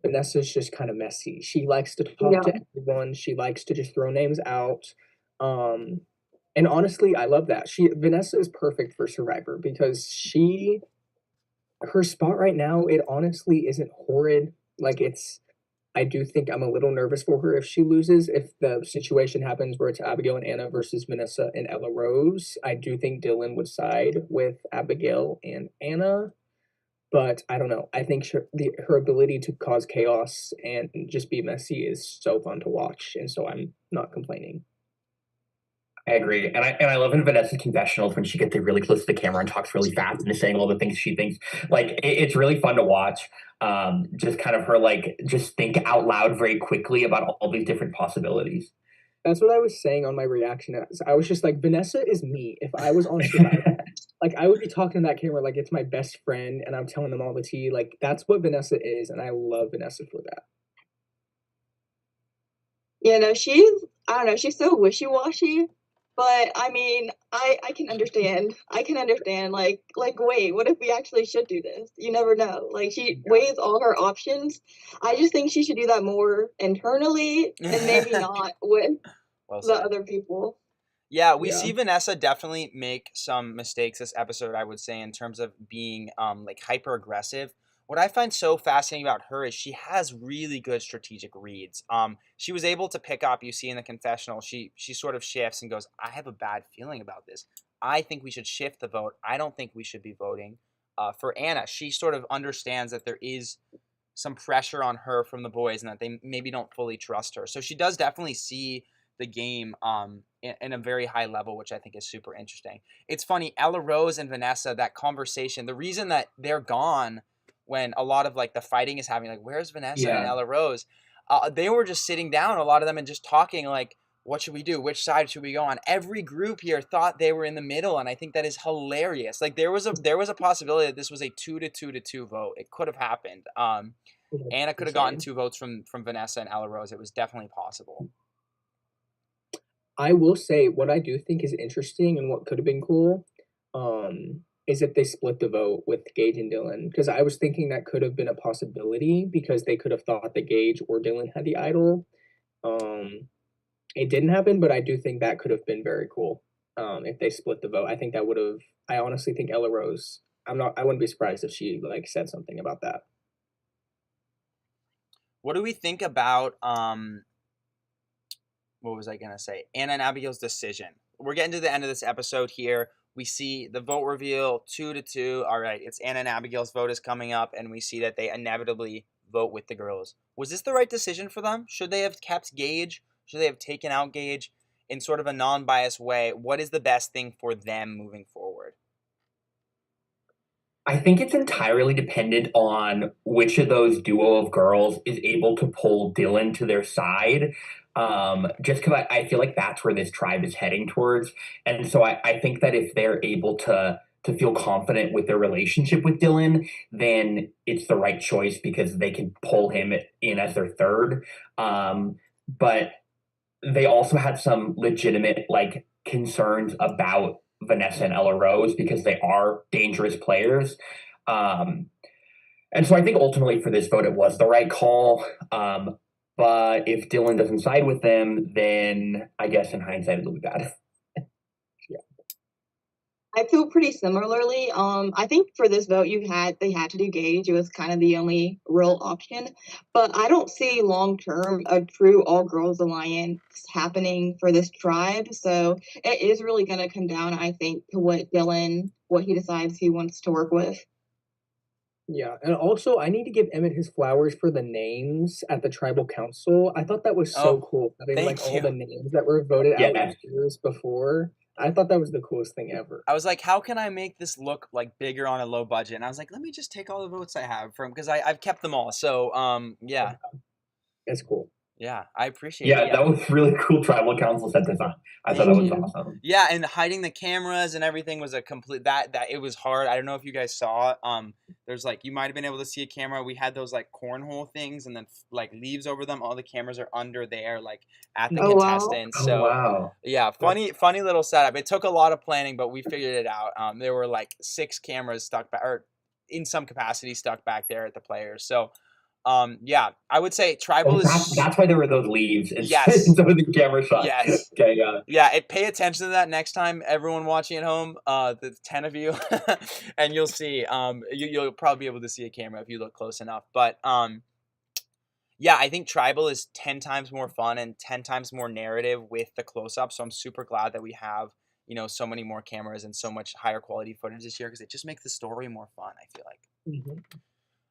Vanessa's just kind of messy. She likes to talk to everyone. She likes to just throw names out. And honestly, I love that. Vanessa is perfect for Survivor because her spot right now, it honestly isn't horrid. Like, I do think I'm a little nervous for her if she loses. If the situation happens where it's Abigail and Anna versus Vanessa and Ella Rose, I do think Dylan would side with Abigail and Anna. But I don't know. I think her ability to cause chaos and just be messy is so fun to watch. And so I'm not complaining. I agree, and I love in Vanessa's confessionals when she gets there really close to the camera and talks really fast and is saying all the things she thinks. Like it's really fun to watch. Just kind of her like just think out loud very quickly about all these different possibilities. That's what I was saying on my reaction. I was just like, Vanessa is me. If I was on Survivor, like I would be talking to that camera like it's my best friend, and I'm telling them all the tea. Like that's what Vanessa is, and I love Vanessa for that. You know, I don't know, she's so wishy-washy, but I mean, I can understand. I can understand, wait, what if we actually should do this? You never know. Like, she weighs all her options. I just think she should do that more internally and maybe not with Well the said. other people. Yeah, we Yeah. see Vanessa definitely make some mistakes this episode, I would say, in terms of being like hyper aggressive. What I find so fascinating about her is she has really good strategic reads. She was able to pick up, you see in the confessional, she sort of shifts and goes, I have a bad feeling about this. I think we should shift the vote. I don't think we should be voting for Anna. She sort of understands that there is some pressure on her from the boys and that they maybe don't fully trust her. So she does definitely see the game in a very high level, which I think is super interesting. It's funny, Ella Rose and Vanessa, that conversation, the reason that they're gone when a lot of like the fighting is happening, like where's Vanessa and Yeah. Ella Rose? They were just sitting down, a lot of them, and just talking like, what should we do? Which side should we go on? Every group here thought they were in the middle, and I think that is hilarious. Like there was a possibility that this was a 2-2-2 vote. It could have happened. Anna could have gotten 2 votes from Vanessa and Ella Rose. It was definitely possible. I will say what I do think is interesting and what could have been cool, is if they split the vote with Gage and Dylan. Because I was thinking that could have been a possibility because they could have thought that Gage or Dylan had the idol. It didn't happen, but I do think that could have been very cool. If they split the vote. I think that would have I honestly think Ella Rose, I wouldn't be surprised if she like said something about that. What do we think about what was I gonna say? Anna and Abigail's decision. We're getting to the end of this episode here. We see the vote reveal 2-2. All right, it's Anna and Abigail's vote is coming up, and we see that they inevitably vote with the girls. Was this the right decision for them? Should they have kept Gage? Should they have taken out Gage in sort of a non-biased way? What is the best thing for them moving forward? I think it's entirely dependent on which of those duo of girls is able to pull Dylan to their side. Just because I feel like that's where this tribe is heading towards. And so I think that if they're able to feel confident with their relationship with Dylan, then it's the right choice because they can pull him in as their third. But they also had some legitimate like concerns about Vanessa and Ella Rose because they are dangerous players. And so I think ultimately for this vote, it was the right call. But if Dylan doesn't side with them, then I guess in hindsight, it'll be bad. I feel pretty similarly. I think for this vote, they had to do Gage. It was kind of the only real option. But I don't see long term a true all girls alliance happening for this tribe. So it is really going to come down, I think, to what he decides he wants to work with. Yeah, and also I need to give Emmett his flowers for the names at the tribal council. I thought that was so cool. Having like all the names that were voted out years before. I thought that was the coolest thing ever. I was like, how can I make this look like bigger on a low budget? And I was like, let me just take all the votes I have from because I've kept them all. So yeah. It's cool. Yeah, I appreciate it. Yeah, that was really cool tribal council set design. I thought that was awesome. Yeah, and hiding the cameras and everything was a complete that it was hard. I don't know if you guys saw it. There's like you might have been able to see a camera. We had those like cornhole things and then like leaves over them. All the cameras are under there, like at the contestants. Wow. So wow. Yeah, funny little setup. It took a lot of planning, but we figured it out. There were like 6 cameras stuck back or in some capacity stuck back there at the players. So yeah, I would say tribal is. That's why there were those leaves. Yes. Some of the camera shots. Yes. Okay. Yeah. Pay attention to that next time, everyone watching at home. The 10 of you, and you'll see. You'll probably be able to see a camera if you look close enough. But yeah, I think tribal is 10 times more fun and 10 times more narrative with the close-up. So I'm super glad that we have so many more cameras and so much higher quality footage this year because it just makes the story more fun. I feel like. Mm-hmm.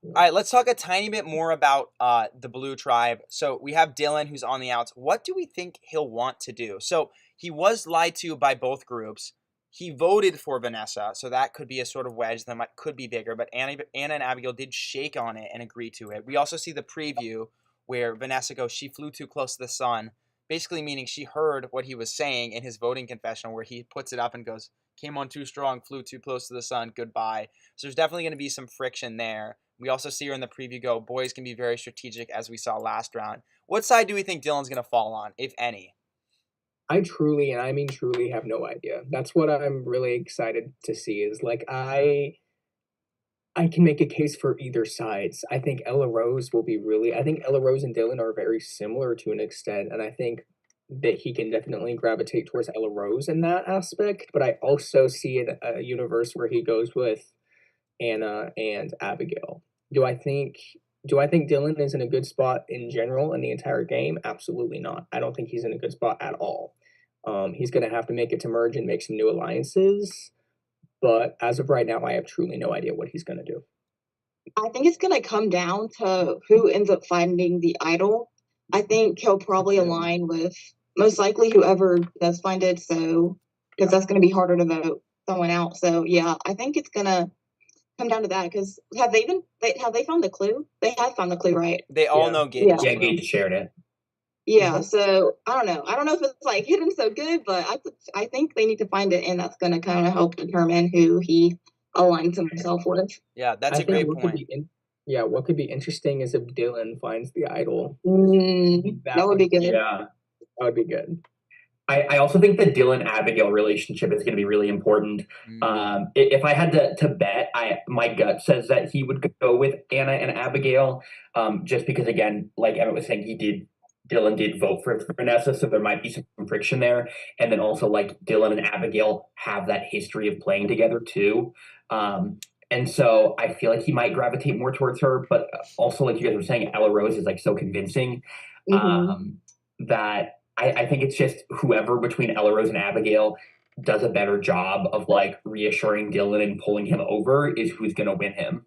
All right, let's talk a tiny bit more about the Blue Tribe. So we have Dylan, who's on the outs. What do we think he'll want to do? So he was lied to by both groups. He voted for Vanessa, so that could be a sort of wedge that could be bigger. But Anna and Abigail did shake on it and agree to it. We also see the preview where Vanessa goes, she flew too close to the sun, basically meaning she heard what he was saying in his voting confessional, where he puts it up and goes, came on too strong, flew too close to the sun, goodbye. So there's definitely going to be some friction there. We also see her in the preview go, boys can be very strategic, as we saw last round. What side do we think Dylan's going to fall on, if any? I truly, and I mean truly, have no idea. That's what I'm really excited to see. Is like I can make a case for either sides. I think Ella Rose will be really. I think Ella Rose and Dylan are very similar to an extent, and I think that he can definitely gravitate towards Ella Rose in that aspect. But I also see a universe where he goes with Anna and Abigail. Do I think do I think Dylan is in a good spot in general in the entire game? Absolutely not. I don't think he's in a good spot at all. He's going to have to make it to merge and make some new alliances. But as of right now, I have truly no idea what he's going to do. I think it's gonna come down to who ends up finding the idol. I think he'll probably align with most likely whoever does find it. So because that's gonna be harder to vote someone out. So yeah, I think it's gonna come down to that. Because have they found the clue? They have found the clue, right? They all Yeah. know Gage's Yeah, clue. Gage shared it. Yeah. So I don't know. I don't know if it's like hidden so good, but I think they need to find it, and that's gonna kind of help determine who he aligns himself with. Yeah, that's I a think great what point. could be what could be interesting is if Dylan finds the idol. That would be good. Yeah. That would be good. I also think the Dylan Abigail relationship is going to be really important. If I had to bet, my gut says that he would go with Anna and Abigail, just because, again, like Emmett was saying, Dylan did vote for Vanessa, so there might be some friction there. And then also, like, Dylan and Abigail have that history of playing together too. And so I feel like he might gravitate more towards her, but also, like you guys were saying, Ella Rose is like so convincing that I think it's just whoever between Ella Rose and Abigail does a better job of like reassuring Dylan and pulling him over is who's going to win him.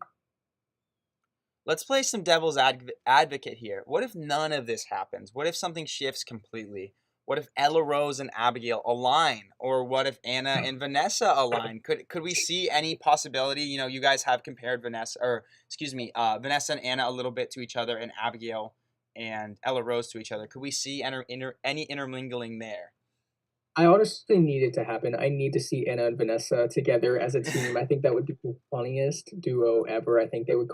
Let's play some devil's advocate here. What if none of this happens? What if something shifts completely? What if Ella Rose and Abigail align? Or what if Anna and Vanessa align? Could we see any possibility? You know, you guys have compared Vanessa and Anna a little bit to each other, and Abigail and Ella Rose to each other. Could we see any intermingling there? I honestly need it to happen. I need to see Anna and Vanessa together as a team. I think that would be the funniest duo ever. I think they would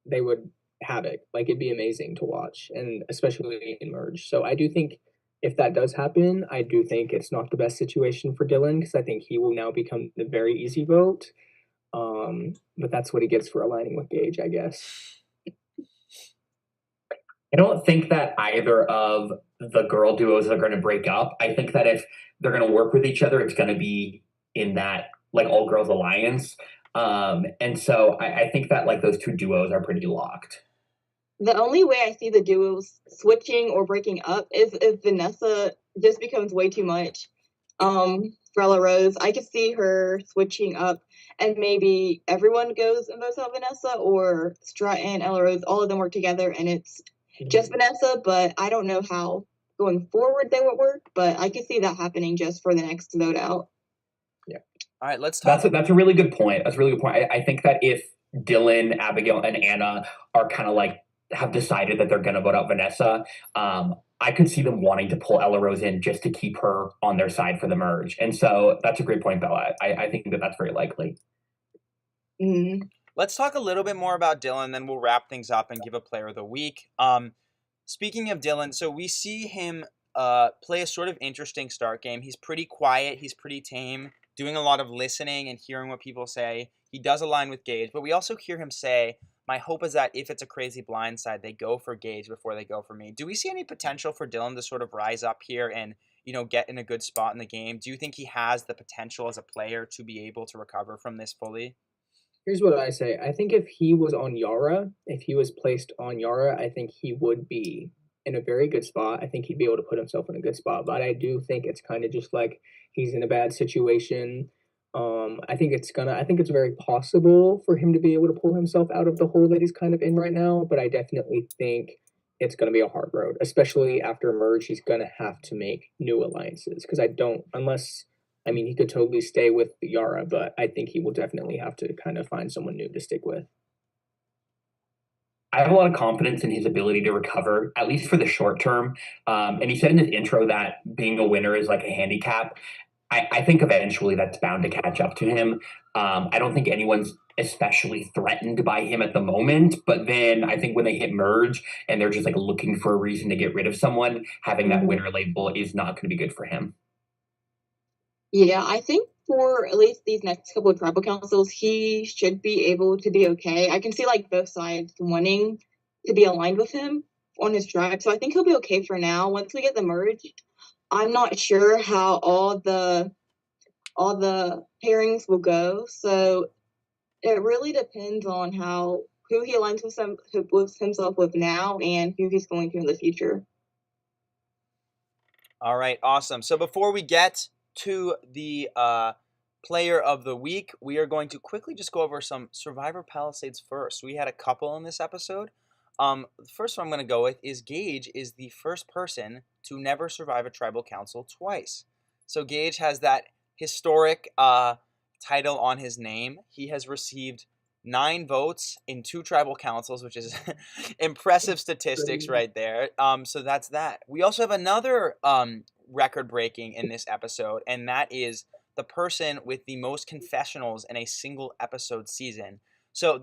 they would havoc. Like, it'd be amazing to watch, and especially in merge. So I do think if that does happen, I do think it's not the best situation for Dylan, because I think he will now become the very easy vote. But that's what he gets for aligning with Gage, I guess. I don't think that either of the girl duos are going to break up. I think that if they're going to work with each other, it's going to be in that like all girls alliance. And so I think that like those two duos are pretty locked. The only way I see the duos switching or breaking up is if Vanessa just becomes way too much for Ella Rose. I could see her switching up, and maybe everyone goes and votes out Vanessa, or Stratton, Ella Rose, all of them work together, and it's just Vanessa. But I don't know how going forward they would work, but I could see that happening just for the next vote out. Yeah. All right, let's talk. That's a really good point. That's a really good point. I think that if Dylan, Abigail, and Anna are kind of like have decided that they're going to vote out Vanessa, I could see them wanting to pull Ella Rose in just to keep her on their side for the merge. And so that's a great point, Bella. I think that that's very likely. Let's talk a little bit more about Dylan, then we'll wrap things up and give a player of the week. Speaking of Dylan, so we see him play a sort of interesting start game. He's pretty quiet. He's pretty tame, doing a lot of listening and hearing what people say. He does align with Gage, but we also hear him say, my hope is that if it's a crazy blindside, they go for Gage before they go for me. Do we see any potential for Dylan to sort of rise up here and, you know, get in a good spot in the game? Do you think he has the potential as a player to be able to recover from this fully? Here's what I say. I think if he was on Yara, if he was placed on Yara, I think he would be in a very good spot. I think he'd be able to put himself in a good spot. But I do think it's kind of just like he's in a bad situation. I think it's very possible for him to be able to pull himself out of the hole that he's kind of in right now. But I definitely think it's going to be a hard road, especially after Merge. He's going to have to make new alliances because I mean, he could totally stay with Yara, but I think he will definitely have to kind of find someone new to stick with. I have a lot of confidence in his ability to recover, at least for the short term. And he said in his intro that being a winner is like a handicap. I think eventually that's bound to catch up to him. I don't think anyone's especially threatened by him at the moment, but then I think when they hit Merge and they're just like looking for a reason to get rid of someone, having that winner label is not going to be good for him. Yeah, I think for at least these next couple of tribal councils, he should be able to be okay. I can see like both sides wanting to be aligned with him on his tribe, so I think he'll be okay for now. Once we get the merge, I'm not sure how all the pairings will go. So it really depends on who he aligns with himself with now and who he's going to in the future. All right, awesome. So before we get to the player of the week, we are going to quickly just go over some Survivor Palisades first. We had a couple in this episode. The first one I'm going to go with is Gage is the first person to never survive a tribal council twice. So Gage has that historic title on his name. He has received 9 votes in 2 tribal councils, which is impressive statistics right there. So that's that. We also have another record breaking in this episode, and that is the person with the most confessionals in a single episode season. So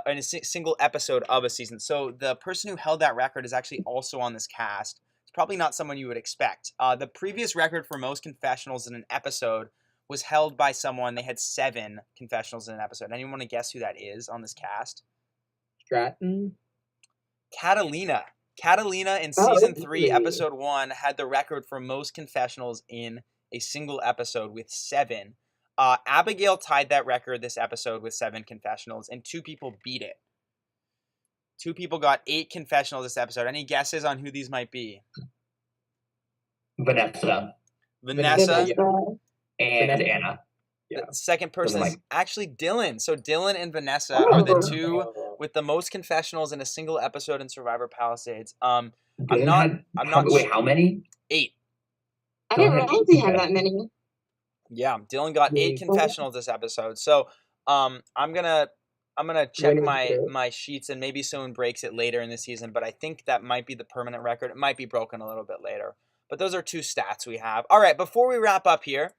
in a single episode of a season. So the person who held that record is actually also on this cast. It's probably not someone you would expect. The previous record for most confessionals in an episode was held by someone. They had 7 confessionals in an episode. Anyone want to guess who that is on this cast? Stratton? Catalina. Catalina in season 3, episode 1, had the record for most confessionals in a single episode with 7. Abigail tied that record this episode with 7 confessionals, and 2 people beat it. 2 people got 8 confessionals this episode. Any guesses on who these might be? Vanessa. And Anna. The second person is actually Dylan. So Dylan and Vanessa are the 2 with the most confessionals in a single episode in Survivor Palisades. I'm not. Wait, how many? 8. I didn't realize he had that many. Yeah, Dylan got 8 confessionals this episode. So I'm gonna check my sheets, and maybe someone breaks it later in the season. But I think that might be the permanent record. It might be broken a little bit later. But those are 2 stats we have. All right, before we wrap up here.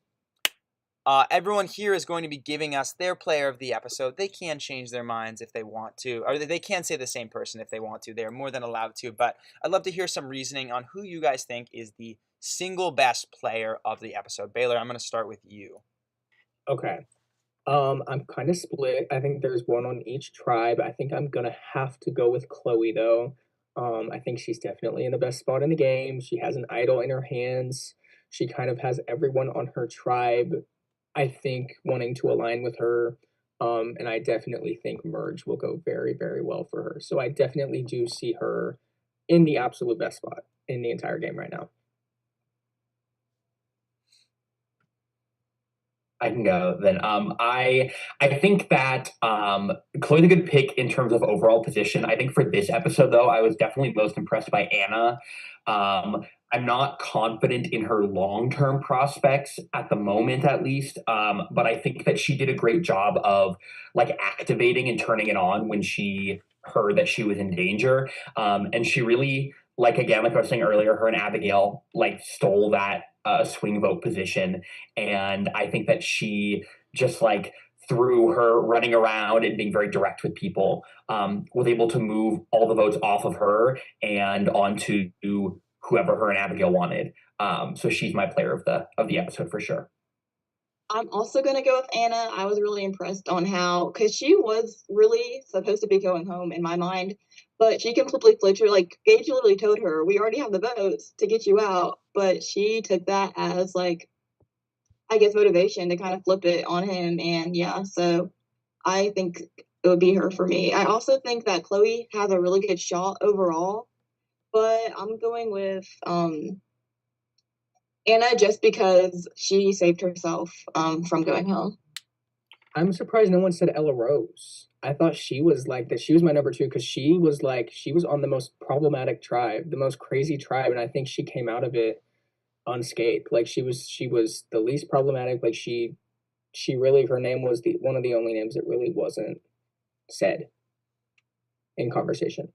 Everyone here is going to be giving us their player of the episode. They can change their minds if they want to, or they can say the same person if they want to. They're more than allowed to, but I'd love to hear some reasoning on who you guys think is the single best player of the episode. Baylor, I'm going to start with you. Okay. I'm kind of split. I think there's one on each tribe. I think I'm going to have to go with Chloe, though. I think she's definitely in the best spot in the game. She has an idol in her hands. She kind of has everyone on her tribe, I think, wanting to align with her, and I definitely think Merge will go very, very well for her. So I definitely do see her in the absolute best spot in the entire game right now. I can go then. I think that Chloe's a good pick in terms of overall position. I think for this episode, though, I was definitely most impressed by Anna. I'm not confident in her long-term prospects at the moment, at least. But I think that she did a great job of like activating and turning it on when she heard that she was in danger. And she really, like I was saying earlier, her and Abigail like stole that swing vote position. And I think that she just like through her running around and being very direct with people, was able to move all the votes off of her and onto whoever her and Abigail wanted. So she's my player of the episode for sure. I'm also going to go with Anna. I was really impressed on because she was really supposed to be going home in my mind, but she completely flipped her. Like, Gage literally told her, we already have the votes to get you out, but she took that as, like, I guess motivation to kind of flip it on him. And yeah, so I think it would be her for me. I also think that Chloe has a really good shot overall, but I'm going with Anna just because she saved herself from going home. I'm surprised no one said Ella Rose. I thought she was like that. She was my number two because she was on the most problematic tribe, the most crazy tribe, and I think she came out of it unscathed. Like she was the least problematic. Like she really her name was the one of the only names that really wasn't said in conversation.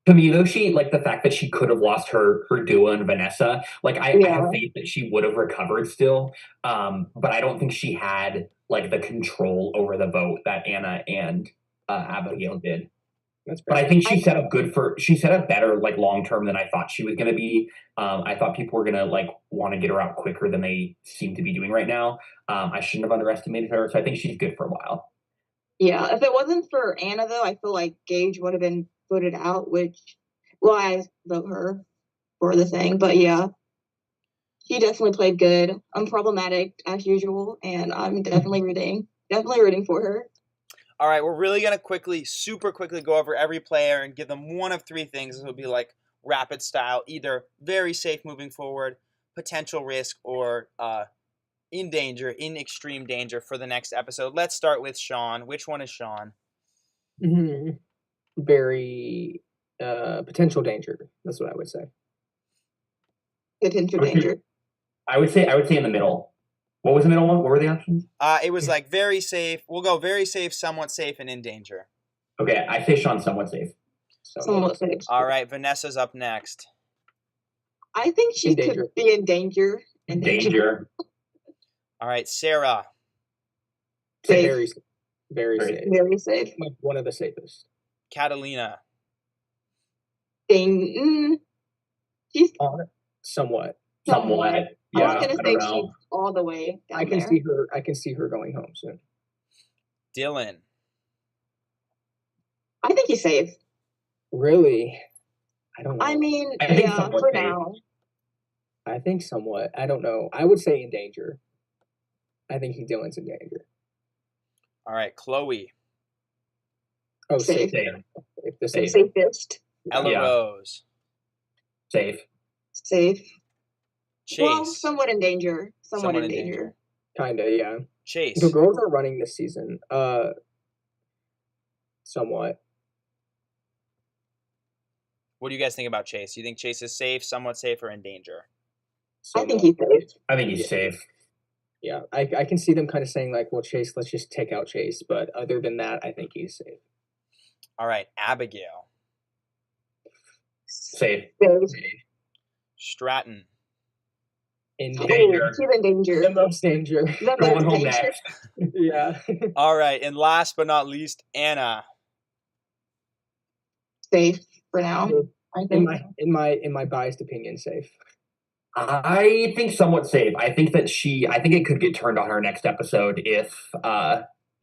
To me, though, she like the fact that she could have lost her duo and Vanessa. Like I have faith that she would have recovered still, but I don't think she had like the control over the vote that Anna and Abigail did. That's But fair. I think she set up better like long term than I thought she was going to be. I thought people were going to like want to get her out quicker than they seem to be doing right now. I shouldn't have underestimated her, so I think she's good for a while. Yeah, if it wasn't for Anna, though, I feel like Gage would have been voted out, I vote her for the thing. But yeah, she definitely played good. Unproblematic as usual, and I'm definitely rooting for her. All right, we're really going to super quickly go over every player and give them one of three things. This will be like rapid style, either very safe moving forward, potential risk, or in extreme danger for the next episode. Let's start with Sean. Which one is Sean? Mm-hmm. Very potential danger. That's what I would say. Potential danger. I would say in the middle. What was the middle one? What were the options? It was like very safe. We'll go very safe, somewhat safe, and in danger. Okay, I say Sean's somewhat safe. Somewhat safe. All right, Vanessa's up next. I think she could be in danger. Danger. All right, Sarah. Safe. Very safe. Very safe. Like one of the safest. Catalina. She's somewhat. Yeah, I was gonna say she's all the way down I can see her going home soon. Dylan. I think he's safe. Really? I don't know. I mean, yeah, for now. I think somewhat. I don't know. I would say in danger. I think Dylan's in danger. All right, Chloe. Oh, safe. The safest. Ella Rose. Safe. Chase. Well, somewhat in danger. Somewhat in danger. Kinda, yeah. Chase. The girls are running this season. Somewhat. What do you guys think about Chase? Do you think Chase is safe, somewhat safe, or in danger? I think he's safe. I think he's safe. Yeah, I can see them kind of saying like, well, Chase, let's just take out Chase. But other than that, I think he's safe. All right, Abigail. Safe. Stratton. In danger. He's in danger. The most danger. Going home next. Yeah. All right, and last but not least, Anna. Safe for now. I think. In my biased opinion, safe. I think somewhat safe. I think it could get turned on her next episode if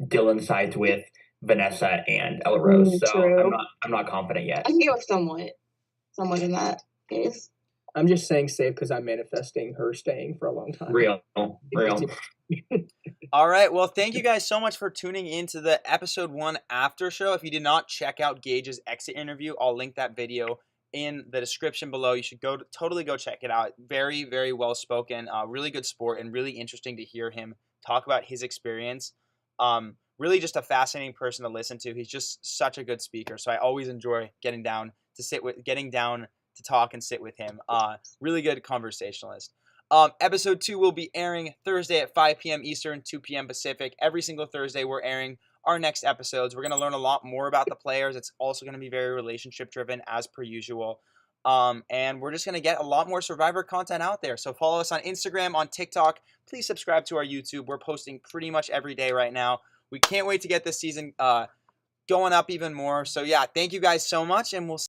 Dylan sides with Vanessa and Ella Rose. So true. I'm not confident yet. I can go somewhat in that case. I'm just saying safe because I'm manifesting her staying for a long time. Real. All right. Well, thank you guys so much for tuning into the episode 1 after show. If you did not check out Gage's exit interview, I'll link that video in the description below. You should totally go check it out. Very, very well spoken, really good sport, and really interesting to hear him talk about his experience. Really just a fascinating person to listen to. He's just such a good speaker. So I always enjoy getting down to talk and sit with him. Really good conversationalist. Episode 2 will be airing Thursday at 5 p.m. Eastern, 2 p.m. Pacific. Every single Thursday we're airing our next episodes. We're going to learn a lot more about the players. It's also going to be very relationship driven as per usual. And we're just going to get a lot more Survivor content out there. So follow us on Instagram, on TikTok. Please subscribe to our YouTube. We're posting pretty much every day right now. We can't wait to get this season going up even more. So yeah, thank you guys so much, and we'll see